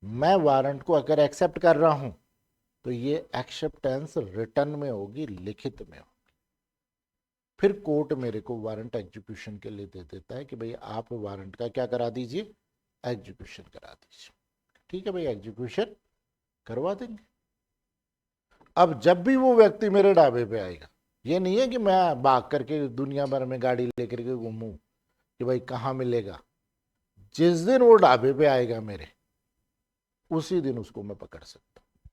S1: मैं वारंट को अगर एक्सेप्ट कर रहा हूं तो ये एक्सेप्टेंस रिटर्न में होगी, लिखित में होगी। फिर कोर्ट मेरे को वारंट एग्जीक्यूशन के लिए दे देता है कि भाई आप वारंट का क्या करा दीजिए, एग्जीक्यूशन करा दीजिए। ठीक है भाई, एग्जीक्यूशन करवा देंगे। अब जब भी वो व्यक्ति मेरे ढाबे पे आएगा, ये नहीं है कि मैं भाग करके दुनिया भर में गाड़ी लेकर के घूमूं कि भाई कहाँ मिलेगा। जिस दिन वो ढाबे पे आएगा मेरे, उसी दिन उसको मैं पकड़ सकता हूं।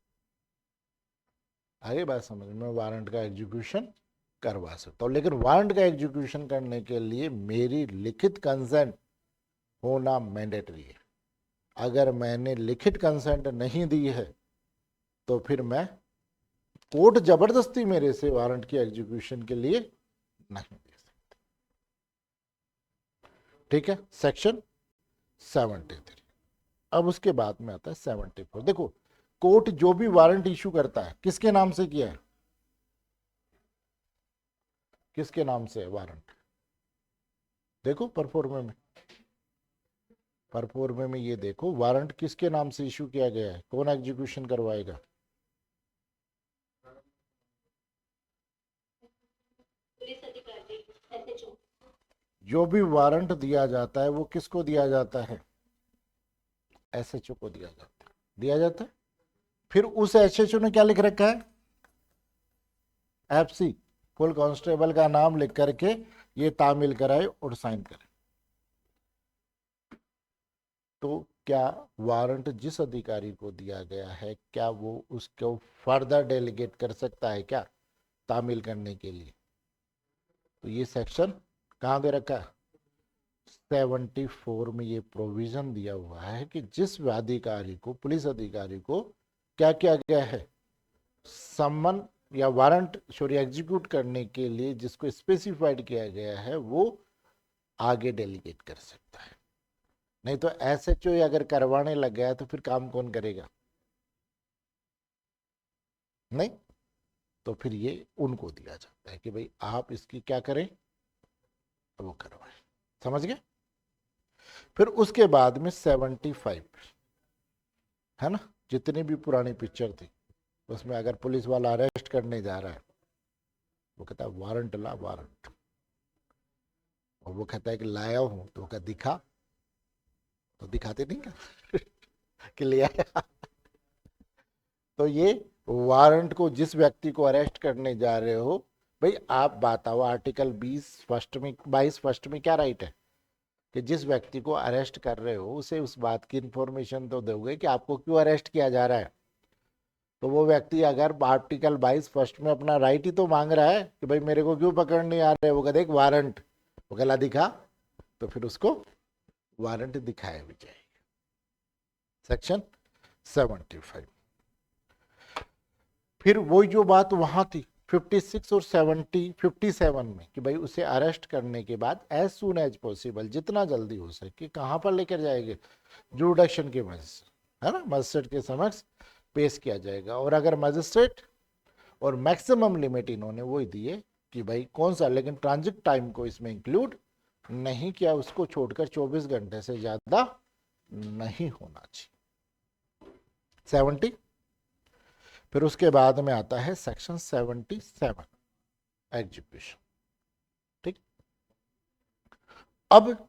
S1: आगे बात समझ में, वारंट का एग्जीक्यूशन करवा सकता हूं, लेकिन वारंट का एग्जीक्यूशन करने के लिए मेरी लिखित कंसेंट होना मैंडेटरी है। अगर मैंने लिखित कंसेंट नहीं दी है तो फिर मैं, कोर्ट जबरदस्ती मेरे से वारंट की एग्जीक्यूशन के लिए नहीं दे सकती। ठीक है, सेक्शन 73। अब उसके बाद में आता है 74। देखो, कोर्ट जो भी वारंट इशू करता है किसके नाम से किया है, किसके नाम से है वारंट। देखो परफॉर्मे में, परफॉर्मे में ये देखो वारंट किसके नाम से इशू किया गया है, कौन एग्जीक्यूशन करवाएगा। जो भी वारंट दिया जाता है वो किसको दिया जाता है, एसएचओ को दिया जाता है। फिर उस एसएचओ ने क्या लिख रखा है, एफसी, फुल कांस्टेबल का नाम लिख करके ये तामील कराए और साइन करे। तो क्या वारंट जिस अधिकारी को दिया गया है, क्या वो उसको फर्दर डेलीगेट कर सकता है क्या तामील करने के लिए। तो ये सेक्शन कहाँ दे रखा है, 74 में ये प्रोविजन दिया हुआ है कि जिस अधिकारी को, पुलिस अधिकारी को क्या किया गया है, सम्मन या वारंट सॉरी एग्जीक्यूट करने के लिए जिसको स्पेसिफाइड किया गया है वो आगे डेलीगेट कर सकता है। नहीं तो एसएचओ अगर करवाने लग गया तो फिर काम कौन करेगा, नहीं। तो फिर ये उनको दिया जाता है कि भाई आप इसकी क्या करें, वो करवाएं। समझ गए। फिर उसके बाद में 75, है ना, जितनी भी पुरानी पिक्चर थी उसमें अगर पुलिस वाला अरेस्ट करने जा रहा है, वो कहता है वारंट ला, वारंट, और वो कहता है कि लाया हूं, तो वो कहता दिखा, तो दिखाते नहीं क्या कि ले आया। तो ये वारंट को, जिस व्यक्ति को अरेस्ट करने जा रहे हो, भाई आप बताओ आर्टिकल 22 फर्स्ट में क्या राइट है कि जिस व्यक्ति को अरेस्ट कर रहे हो उसे उस बात की इंफॉर्मेशन तो दोगे कि आपको क्यों अरेस्ट किया जा रहा है। तो वो व्यक्ति अगर आर्टिकल 22 फर्स्ट में अपना राइट ही तो मांग रहा है कि भाई मेरे को क्यों पकड़ने आ रहे हैं, वो कहते एक वारंट, वो कहला दिखा, तो फिर उसको वारंट दिखाया भी जाएगा। सेक्शन 75। फिर वही जो बात वहां थी 56 और 57 में कि भाई उसे अरेस्ट करने के बाद एज सुन एज पॉसिबल, जितना जल्दी हो सके, कहां पर लेकर जाएंगे, जुडिक्शन के मजिस्ट्रेट, है ना, मजिस्ट्रेट के समक्ष पेश किया जाएगा। और अगर मजिस्ट्रेट, और मैक्सिमम लिमिट इन्होंने वही दिए कि भाई कौन सा, लेकिन ट्रांजिट टाइम को इसमें इंक्लूड नहीं किया, उसको छोड़कर 24 घंटे से ज्यादा नहीं होना चाहिए। 70। फिर उसके बाद में आता है सेक्शन 77 एग्जीक्यूशन। ठीक, अब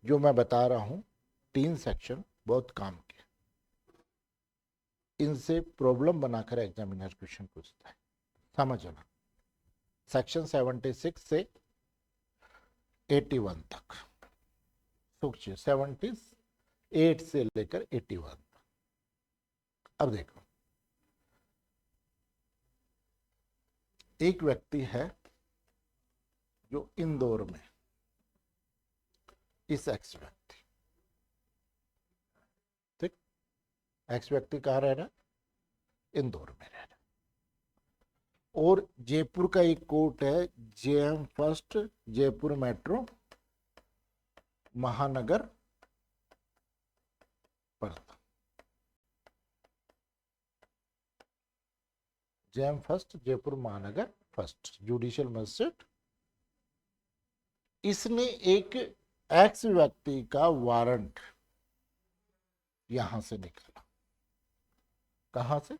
S1: जो मैं बता रहा हूं 3 सेक्शन बहुत काम के, इनसे प्रॉब्लम बनाकर एग्जामिनर क्वेश्चन पूछता है, समझना। सेक्शन 76 से 81 तक, सोचिए 78 से लेकर 81 तक। अब देखो, एक व्यक्ति है जो इंदौर में, इस एक्स व्यक्ति, ठीक, एक्स व्यक्ति कहाँ रह रहा है, इंदौर में रह रहा है, और जयपुर का एक कोर्ट है जेएम फर्स्ट जयपुर मेट्रो महानगर पड़ता, जेएम फर्स्ट जयपुर महानगर फर्स्ट जुडिशियल मजिस्ट्रेट। इसने एक एक्स व्यक्ति का वारंट यहां से निकाला, कहां से,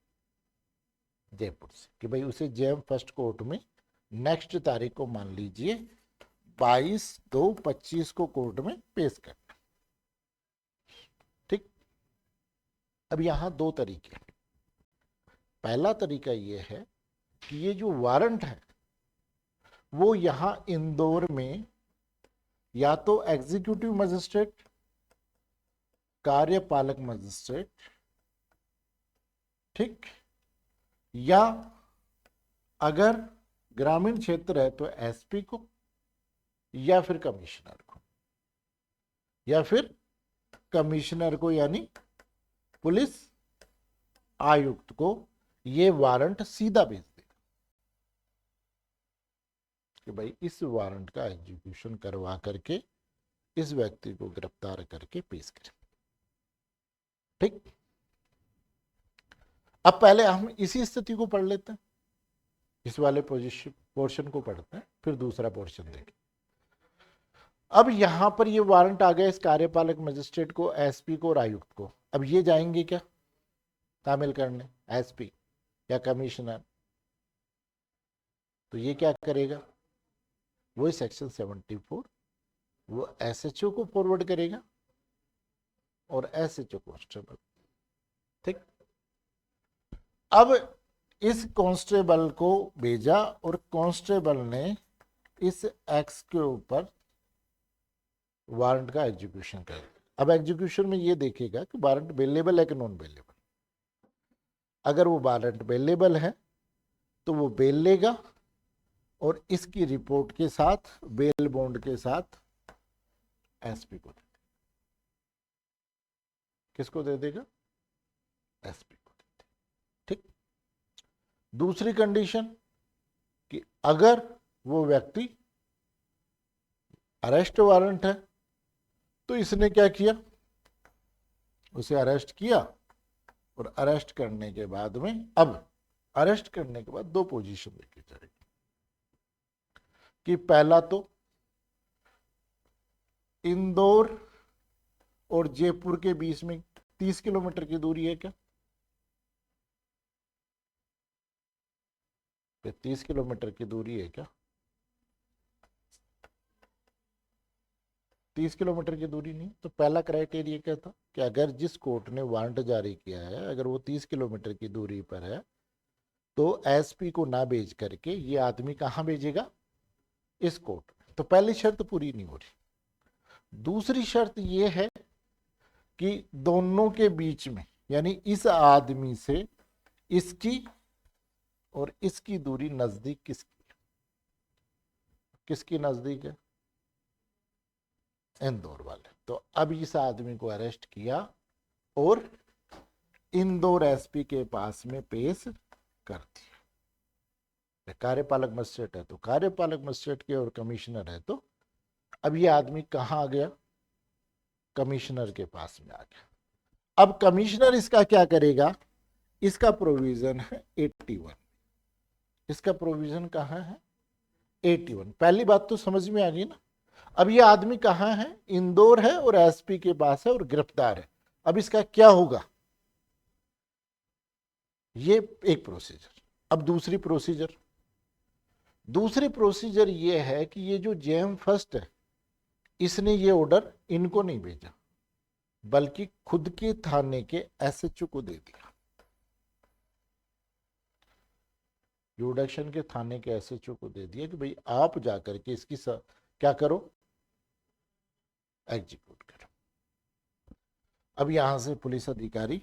S1: जयपुर से, कि भाई उसे जेएम फर्स्ट कोर्ट में नेक्स्ट तारीख को, मान लीजिए 22/2/25 को कोर्ट में पेश करना। ठीक, अब यहां 2 तरीके। पहला तरीका यह है कि ये जो वारंट है वो यहां इंदौर में या तो एग्जीक्यूटिव मजिस्ट्रेट, कार्यपालक मजिस्ट्रेट, ठीक, या अगर ग्रामीण क्षेत्र है तो एसपी को, या फिर कमिश्नर को, या फिर कमिश्नर को यानी पुलिस आयुक्त को ये वारंट सीधा भेज देगा कि भाई इस वारंट का एग्जीक्यूशन करवा करके इस व्यक्ति को गिरफ्तार करके पेश करें। ठीक, अब पहले हम इसी स्थिति को पढ़ लेते हैं, इस वाले पोर्शन को पढ़ते हैं, फिर दूसरा पोर्शन देखें। अब यहां पर ये वारंट आ गया इस कार्यपालक मजिस्ट्रेट को, एसपी को और आयुक्त को। अब ये जाएंगे क्या तामील करने, एसपी या कमिश्नर, तो ये क्या करेगा, वही सेक्शन 74 वो एसएचओ को फॉरवर्ड करेगा और एसएचओ कांस्टेबल। ठीक, अब इस कांस्टेबल को भेजा और कांस्टेबल ने इस एक्स के ऊपर वारंट का एग्जीक्यूशन कर दिया। अब एग्जीक्यूशन में ये देखेगा कि वारंट बेलेबल है कि नॉन बेलेबल। अगर वो वारंट बेलेबल है तो वो बेल लेगा और इसकी रिपोर्ट के साथ, बेल बॉन्ड के साथ एसपी को दे देगा। किसको दे देगा, एसपी को दे देगा। ठीक, दूसरी कंडीशन कि अगर वो व्यक्ति अरेस्ट वारंट है तो इसने क्या किया, उसे अरेस्ट किया, और अरेस्ट करने के बाद में, अब अरेस्ट करने के बाद 2 पोजीशन देखी जाएगी कि पहला तो इंदौर और जयपुर के बीच में 30 किलोमीटर की दूरी है क्या? 30 किलोमीटर की दूरी है क्या? 30 किलोमीटर की दूरी नहीं। तो पहला क्राइटेरिया क्या था कि अगर जिस कोर्ट ने वारंट जारी किया है अगर वो 30 किलोमीटर की दूरी पर है तो एसपी को ना भेज करके ये आदमी कहां भेजेगा? इस कोर्ट। तो पहली शर्त पूरी नहीं हो रही। दूसरी शर्त ये है कि दोनों के बीच में यानी इस आदमी से इसकी और इसकी दूरी नजदीक किसकी? किसकी नजदीक है? इंदौर वाले। तो अब इस आदमी को अरेस्ट किया और इंदौर एसपी के पास में पेश कर दिया। कार्यपालक मजिस्ट्रेट है तो कार्यपालक मजिस्ट्रेट के और कमिश्नर है तो अब ये आदमी कहां आ गया? कमिश्नर के पास में आ गया। अब कमिश्नर इसका क्या करेगा? इसका प्रोविजन है 81। इसका प्रोविजन कहां है? 81। पहली बात तो समझ में आ गई ना। अब ये आदमी कहां है? इंदौर है और एसपी के पास है और गिरफ्तार है। अब इसका क्या होगा? ये एक प्रोसीजर। अब दूसरी प्रोसीजर ये है कि ये जो जेएम फर्स्ट है इसने ये ऑर्डर इनको नहीं भेजा बल्कि खुद के थाने के एसएचओ को दे दिया। जुडिक्शन के थाने के एसएचओ को दे दिया कि भाई आप जाकर के इसकी क्या करो? एग्जीक्यूट करो। अब यहां से पुलिस अधिकारी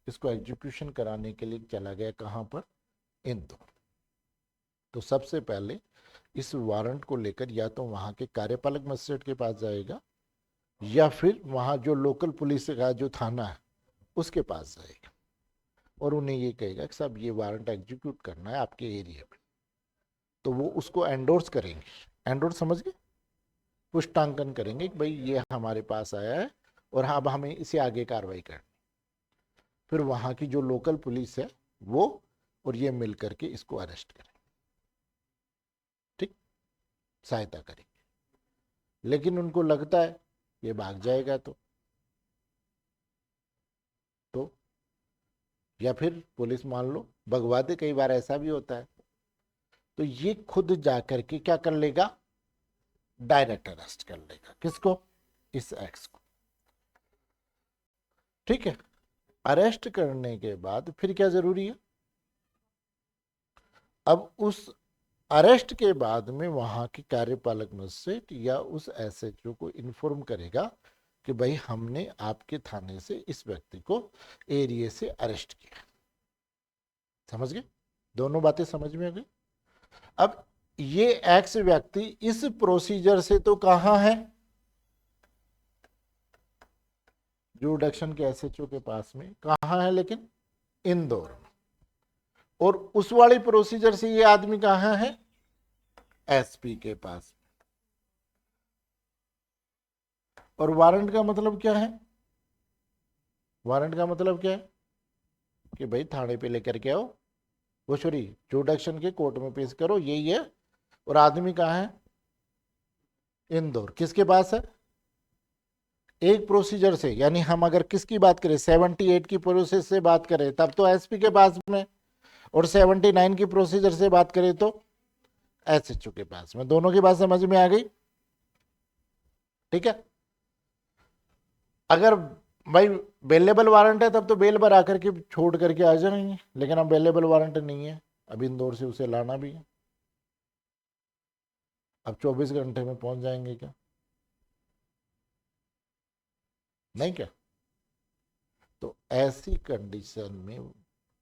S1: इसको एग्जीक्यूशन कराने के लिए चला गया कहां पर? इंदौर। तो सबसे पहले इस वारंट को लेकर या तो वहां के कार्यपालक मजिस्ट्रेट के पास जाएगा या फिर वहां जो लोकल पुलिस का जो थाना है उसके पास जाएगा और उन्हें ये कहेगा कि साहब ये वारंट एग्जीक्यूट करना है आपके एरिया में। तो वो उसको एंडोर्स करेंगे। एंडोर्स समझ गए? पुष्टांकन करेंगे कि भाई ये हमारे पास आया है और अब हमें इसे आगे कार्रवाई करनी। फिर वहां की जो लोकल पुलिस है वो और ये मिल करके इसको अरेस्ट करें, ठीक, सहायता करेंगे। लेकिन उनको लगता है ये भाग जाएगा तो या फिर पुलिस मान लो भगवा दे, कई बार ऐसा भी होता है। तो ये खुद जाकर के क्या कर लेगा? डायरेक्ट अरेस्ट कर लेगा। किसको? इस एक्स को। ठीक है। अरेस्ट करने के बाद फिर क्या जरूरी है? अब उस अरेस्ट के बाद में वहां की कार्यपालक मजिस्ट्रेट या उस एसएचओ को इन्फॉर्म करेगा कि भाई हमने आपके थाने से इस व्यक्ति को एरिया से अरेस्ट किया। समझ गए? दोनों बातें समझ में आ गई। अब ये एक्स व्यक्ति इस प्रोसीजर से तो कहां है? जुडिक्शन के एसएचओ के पास में। कहां है लेकिन? इंदौर में। और उस वाली प्रोसीजर से ये आदमी कहां है? एसपी के पास। और वारंट का मतलब क्या है? वारंट का मतलब क्या है कि भाई थाने पे लेकर के आओ, वो सॉरी जुडिक्शन के कोर्ट में पेश करो, यही है। और आदमी कहां है? इंदौर। किसके पास है? एक प्रोसीजर से, यानी हम अगर किसकी बात करें 78 की प्रोसेस से बात करें तब तो एसपी के पास में, और 79 की प्रोसीजर से बात करें तो एसएचओ के पास में। दोनों की बात समझ में आ गई? ठीक है। अगर भाई बेलेबल वारंट है तब तो बेल पर आकर के छोड़ करके आ जाएंगे, लेकिन अब बेलेबल वारंट नहीं है, अब इंदौर से उसे लाना भी है। अब 24 घंटे में पहुंच जाएंगे क्या? नहीं क्या? तो ऐसी कंडीशन में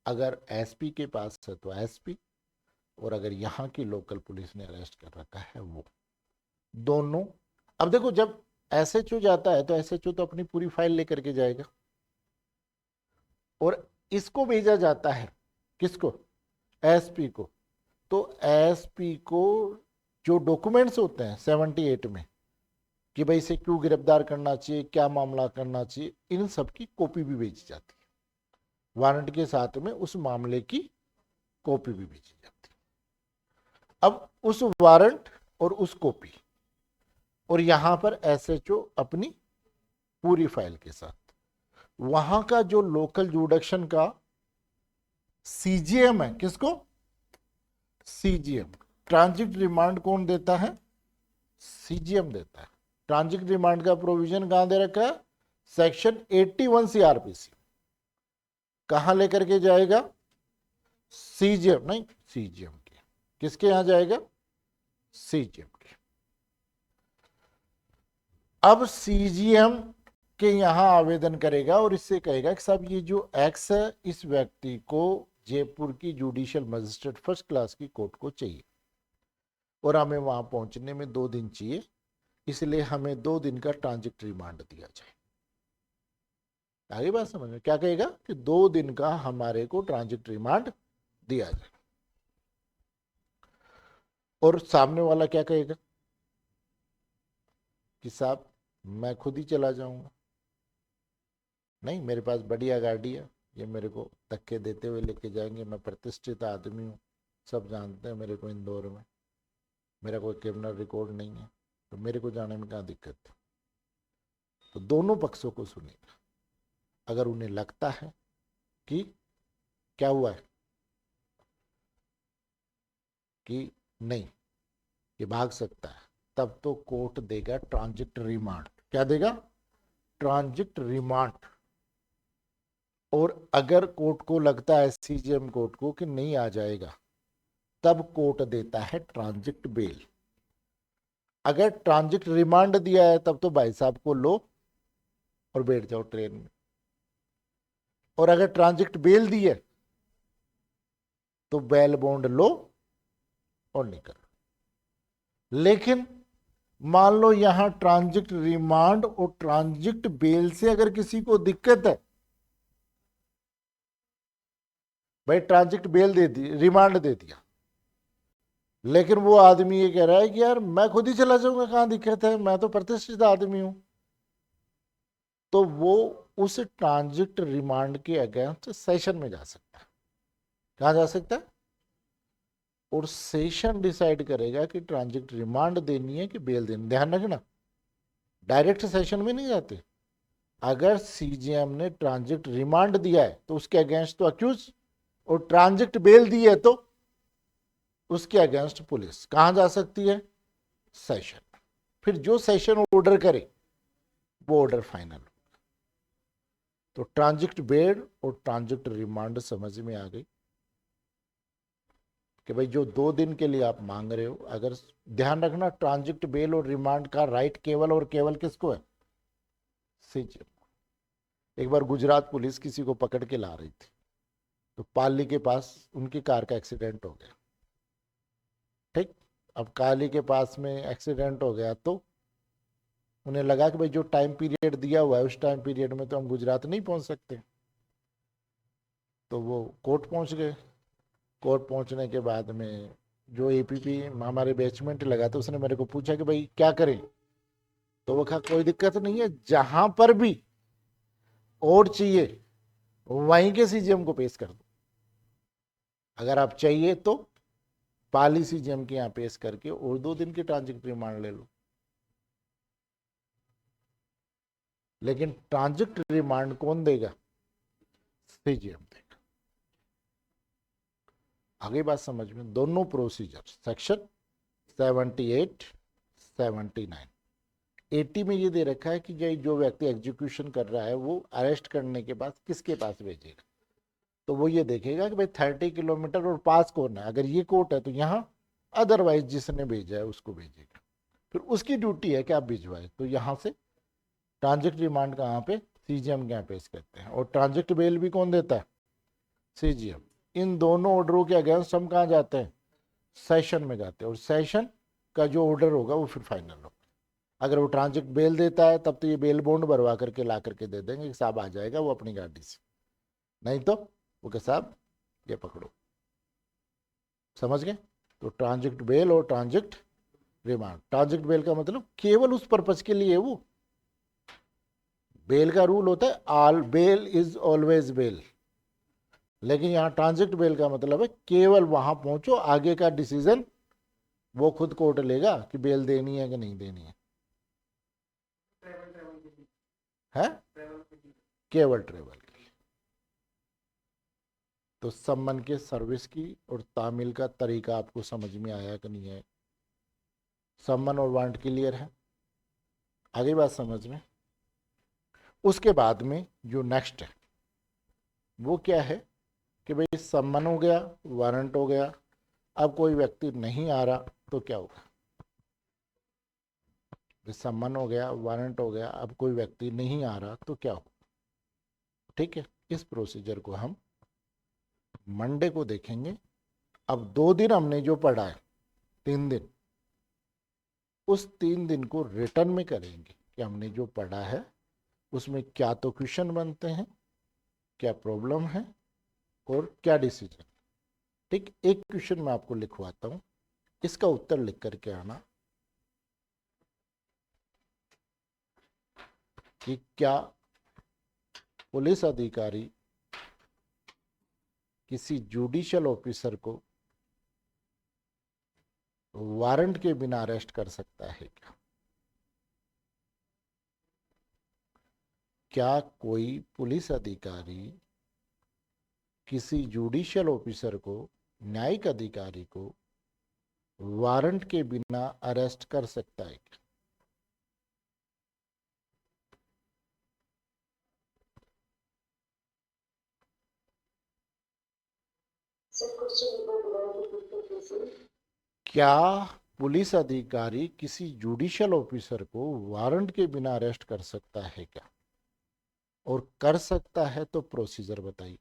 S1: अगर एसपी के पास है तो एसपी, और अगर यहाँ की लोकल पुलिस ने अरेस्ट कर रखा है वो दोनों। अब देखो जब एसएचओ जाता है तो एसएचओ तो अपनी पूरी फाइल लेकर के जाएगा और इसको भेजा जाता है किसको? एसपी को। तो एसपी को जो डॉक्यूमेंट्स होते हैं 78 में कि भाई इसे क्यों गिरफ्तार करना चाहिए, क्या मामला करना चाहिए, इन सब की कॉपी भी भेजी जाती है। वारंट के साथ में उस मामले की कॉपी भी भेजी जाती है। अब उस वारंट और उस कॉपी और यहां पर एसएचओ अपनी पूरी फाइल के साथ। वहां का जो लोकल जुडिक्शन का सीजीएम है, किसको? सीजीएम। ट्रांजिट रिमांड कौन देता है? सीजीएम देता है। ट्रांजिट रिमांड का प्रोविजन कहां दे रखा है? Section 81 CrPC. कहां लेकर के जाएगा? सीजीएम, नहीं सीजीएम के। किसके यहां जाएगा? सीजीएम के। अब सीजीएम के यहां आवेदन करेगा और इससे कहेगा कि साहब ये जो एक्स है इस व्यक्ति को जयपुर की जुडिशियल मजिस्ट्रेट फर्स्ट क्लास की कोर्ट को चाहिए और हमें वहां पहुंचने में 2 दिन चाहिए, इसलिए हमें 2 दिन का ट्रांजिट रिमांड दिया जाए। आगे बात समझ में? क्या कहेगा कि 2 दिन का हमारे को ट्रांजिट रिमांड दिया जाए। और सामने वाला क्या कहेगा कि साहब मैं खुद ही चला जाऊंगा, नहीं मेरे पास बढ़िया गाड़ी है, ये मेरे को धक्के देते हुए लेके जाएंगे, मैं प्रतिष्ठित आदमी हूँ, सब जानते हैं मेरे को इंदौर में, मेरा कोई क्रिमिनल रिकॉर्ड नहीं है, तो मेरे को जाने में क्या दिक्कत है? तो दोनों पक्षों को सुनेगा। अगर उन्हें लगता है कि क्या हुआ है कि नहीं ये भाग सकता है, तब तो कोर्ट देगा ट्रांजिट रिमांड। क्या देगा? Transit remand. और अगर कोर्ट को लगता है, सीजीएम कोर्ट को, कि नहीं आ जाएगा, तब कोर्ट देता है ट्रांजिट बेल। अगर ट्रांजिट रिमांड दिया है तब तो भाई साहब को लो और बैठ जाओ ट्रेन में, और अगर ट्रांजिट बेल दी है तो बेल बॉन्ड लो और निकल। लेकिन मान लो यहां ट्रांजिट रिमांड और ट्रांजिट बेल से अगर किसी को दिक्कत है, भाई ट्रांजिट बेल दे दी, रिमांड दे दिया, लेकिन वो आदमी ये कह रहा है कि यार मैं खुद ही चला जाऊंगा, कहां दिक्कत है, मैं तो प्रतिष्ठित आदमी हूं, तो वो उस ट्रांजिट रिमांड के अगेंस्ट सेशन में जा सकता है। कहां जा सकता है? और सेशन डिसाइड करेगा कि ट्रांजिट रिमांड देनी है कि बेल देनी। ध्यान रखना, डायरेक्ट सेशन में नहीं जाते। अगर सीजीएम ने ट्रांजिट रिमांड दिया है तो उसके अगेंस्ट तो अक्यूज, और ट्रांजिट बेल दी है तो उसके अगेंस्ट पुलिस। कहां जा सकती है? सेशन। फिर जो सेशन ऑर्डर करे वो ऑर्डर फाइनल। तो ट्रांजिट बेल और ट्रांजिट रिमांड समझ में आ गई कि भाई जो 2 दिन के लिए आप मांग रहे हो, अगर ध्यान रखना ट्रांजिट बेल और रिमांड का राइट केवल और केवल किसको है? सीजीएम। एक बार गुजरात पुलिस किसी को पकड़ के ला रही थी, तो पाली के पास उनकी कार का एक्सीडेंट हो गया। ठीक, अब काली के पास में एक्सीडेंट हो गया तो उन्हें लगा कि भाई जो टाइम पीरियड दिया हुआ है उस टाइम पीरियड में तो हम गुजरात नहीं पहुंच सकते, तो वो कोर्ट पहुंच गए। कोर्ट पहुंचने के बाद में जो एपीपी हमारे बैचमेंट लगा था उसने मेरे को पूछा कि भाई क्या करें, तो वो कहा कोई दिक्कत नहीं है, जहां पर भी और चाहिए वहीं के सीजीएम को पेश कर दो। अगर आप चाहिए तो पाली सीजीएम के यहाँ पेश करके और 2 दिन की ट्रांजिट रिमांड ले लो। लेकिन ट्रांजिट रिमांड कौन देगा? सीजीएम देगा। आगे बात समझ में? दोनों प्रोसीजर सेक्शन 78, 79, 80 में ये दे रखा है कि जो व्यक्ति एग्जीक्यूशन कर रहा है वो अरेस्ट करने के बाद किसके पास भेजेगा, तो वो ये देखेगा कि भाई 30 किलोमीटर और पास कौन है। अगर ये कोर्ट है तो यहाँ, अदरवाइज जिसने भेजा है उसको भेजेगा। फिर उसकी ड्यूटी है कि आप भिजवाए। तो यहाँ से ट्रांजिट रिमांड कहाँ पे? सीजीएम के यहाँ पेश करते हैं। और ट्रांजिट बेल भी कौन देता है? सीजीएम। इन दोनों ऑर्डरों के अगेंस्ट हम कहाँ जाते हैं? सेशन में जाते हैं, और सेशन का जो ऑर्डर होगा वो फिर फाइनल होगा। अगर वो ट्रांजिट बेल देता है तब तो ये बेल बॉन्ड भरवा करके ला करके दे देंगे कि साहब आ जाएगा वो अपनी गाड़ी से, नहीं तो वो के साहब ये पकड़ो। समझ गए? तो ट्रांजिट बेल और ट्रांजिट रिमांड। ट्रांजिट बेल का मतलब केवल उस पर्पज के लिए, वो बेल का रूल होता है all bail is always bail, लेकिन यहां ट्रांजिट बेल का मतलब है केवल वहां पहुंचो, आगे का डिसीजन वो खुद कोर्ट लेगा कि बेल देनी है कि नहीं देनी है। है, केवल ट्रेवल के लिए। तो सम्मन के सर्विस की और तामील का तरीका आपको समझ में आया कि नहीं है? सम्मन और वांट क्लियर है? आगे बात समझ में। उसके बाद में जो नेक्स्ट है वो क्या है कि भाई सम्मन हो गया, वारंट हो गया, अब कोई व्यक्ति नहीं आ रहा तो क्या होगा? सम्मन हो गया, वारंट हो गया, अब कोई व्यक्ति नहीं आ रहा तो क्या होगा? ठीक है, इस प्रोसीजर को हम मंडे को देखेंगे। अब 2 दिन हमने जो पढ़ा है, 3 दिन, उस 3 दिन को रिटर्न में करेंगे कि हमने जो पढ़ा है उसमें क्या तो क्वेश्चन बनते हैं, क्या प्रॉब्लम है और क्या डिसीजन। ठीक, एक क्वेश्चन मैं आपको लिखवाता हूं, इसका उत्तर लिख करके आना कि क्या पुलिस अधिकारी किसी जुडिशियल ऑफिसर को वारंट के बिना अरेस्ट कर सकता है क्या? क्या कोई पुलिस अधिकारी किसी जुडिशियल ऑफिसर को, न्यायिक अधिकारी को वारंट के बिना अरेस्ट कर सकता है क्या? क्या पुलिस अधिकारी किसी जुडिशियल ऑफिसर को वारंट के बिना अरेस्ट कर सकता है क्या? और कर सकता है तो प्रोसीजर बताइए।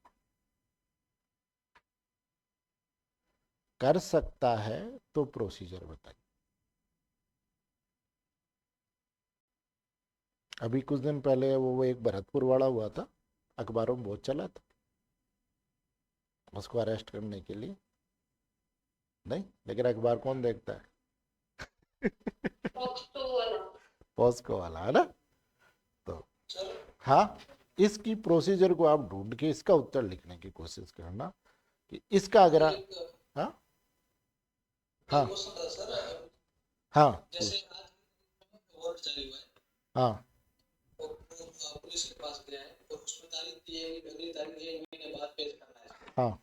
S1: कर सकता है तो प्रोसीजर बताइए। अभी कुछ दिन पहले वो एक भरतपुर वाला हुआ था, अखबारों में बहुत चला था, उसको अरेस्ट करने के लिए। नहीं, लेकिन अखबार कौन देखता है? पॉस्को वाला है ना। तो हाँ, इसकी प्रोसीजर को आप ढूंढ के इसका उत्तर लिखने की कोशिश करना कि इसका अगर हाँ हाँ हाँ हाँ
S2: पुलिस के पास गया है और उसमें तारीख दी है कि अगली तारीख 1 महीने बाद पेश करना है।
S1: हाँ,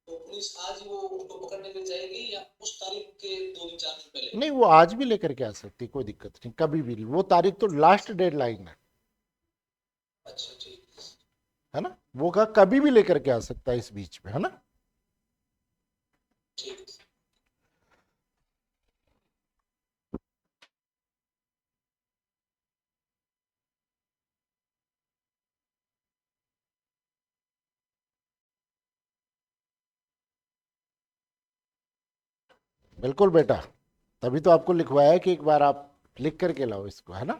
S2: तो पुलिस आज वो उनको पकड़ने के लिए जाएगी या उस तारीख के 2 दिन 4 दिन पहले?
S1: नहीं, वो आज भी लेकर के आ सकती, कोई दिक्कत नहीं, कभी भी। वो तारीख तो लास्ट डेडलाइन है।
S2: अच्छा ठीक
S1: है ना, वो का कभी भी लेकर के आ सकता है इस बीच में, है ना।
S2: ठीक।
S1: बिल्कुल बेटा, तभी तो आपको लिखवाया कि एक बार आप लिख करके लाओ इसको, है ना।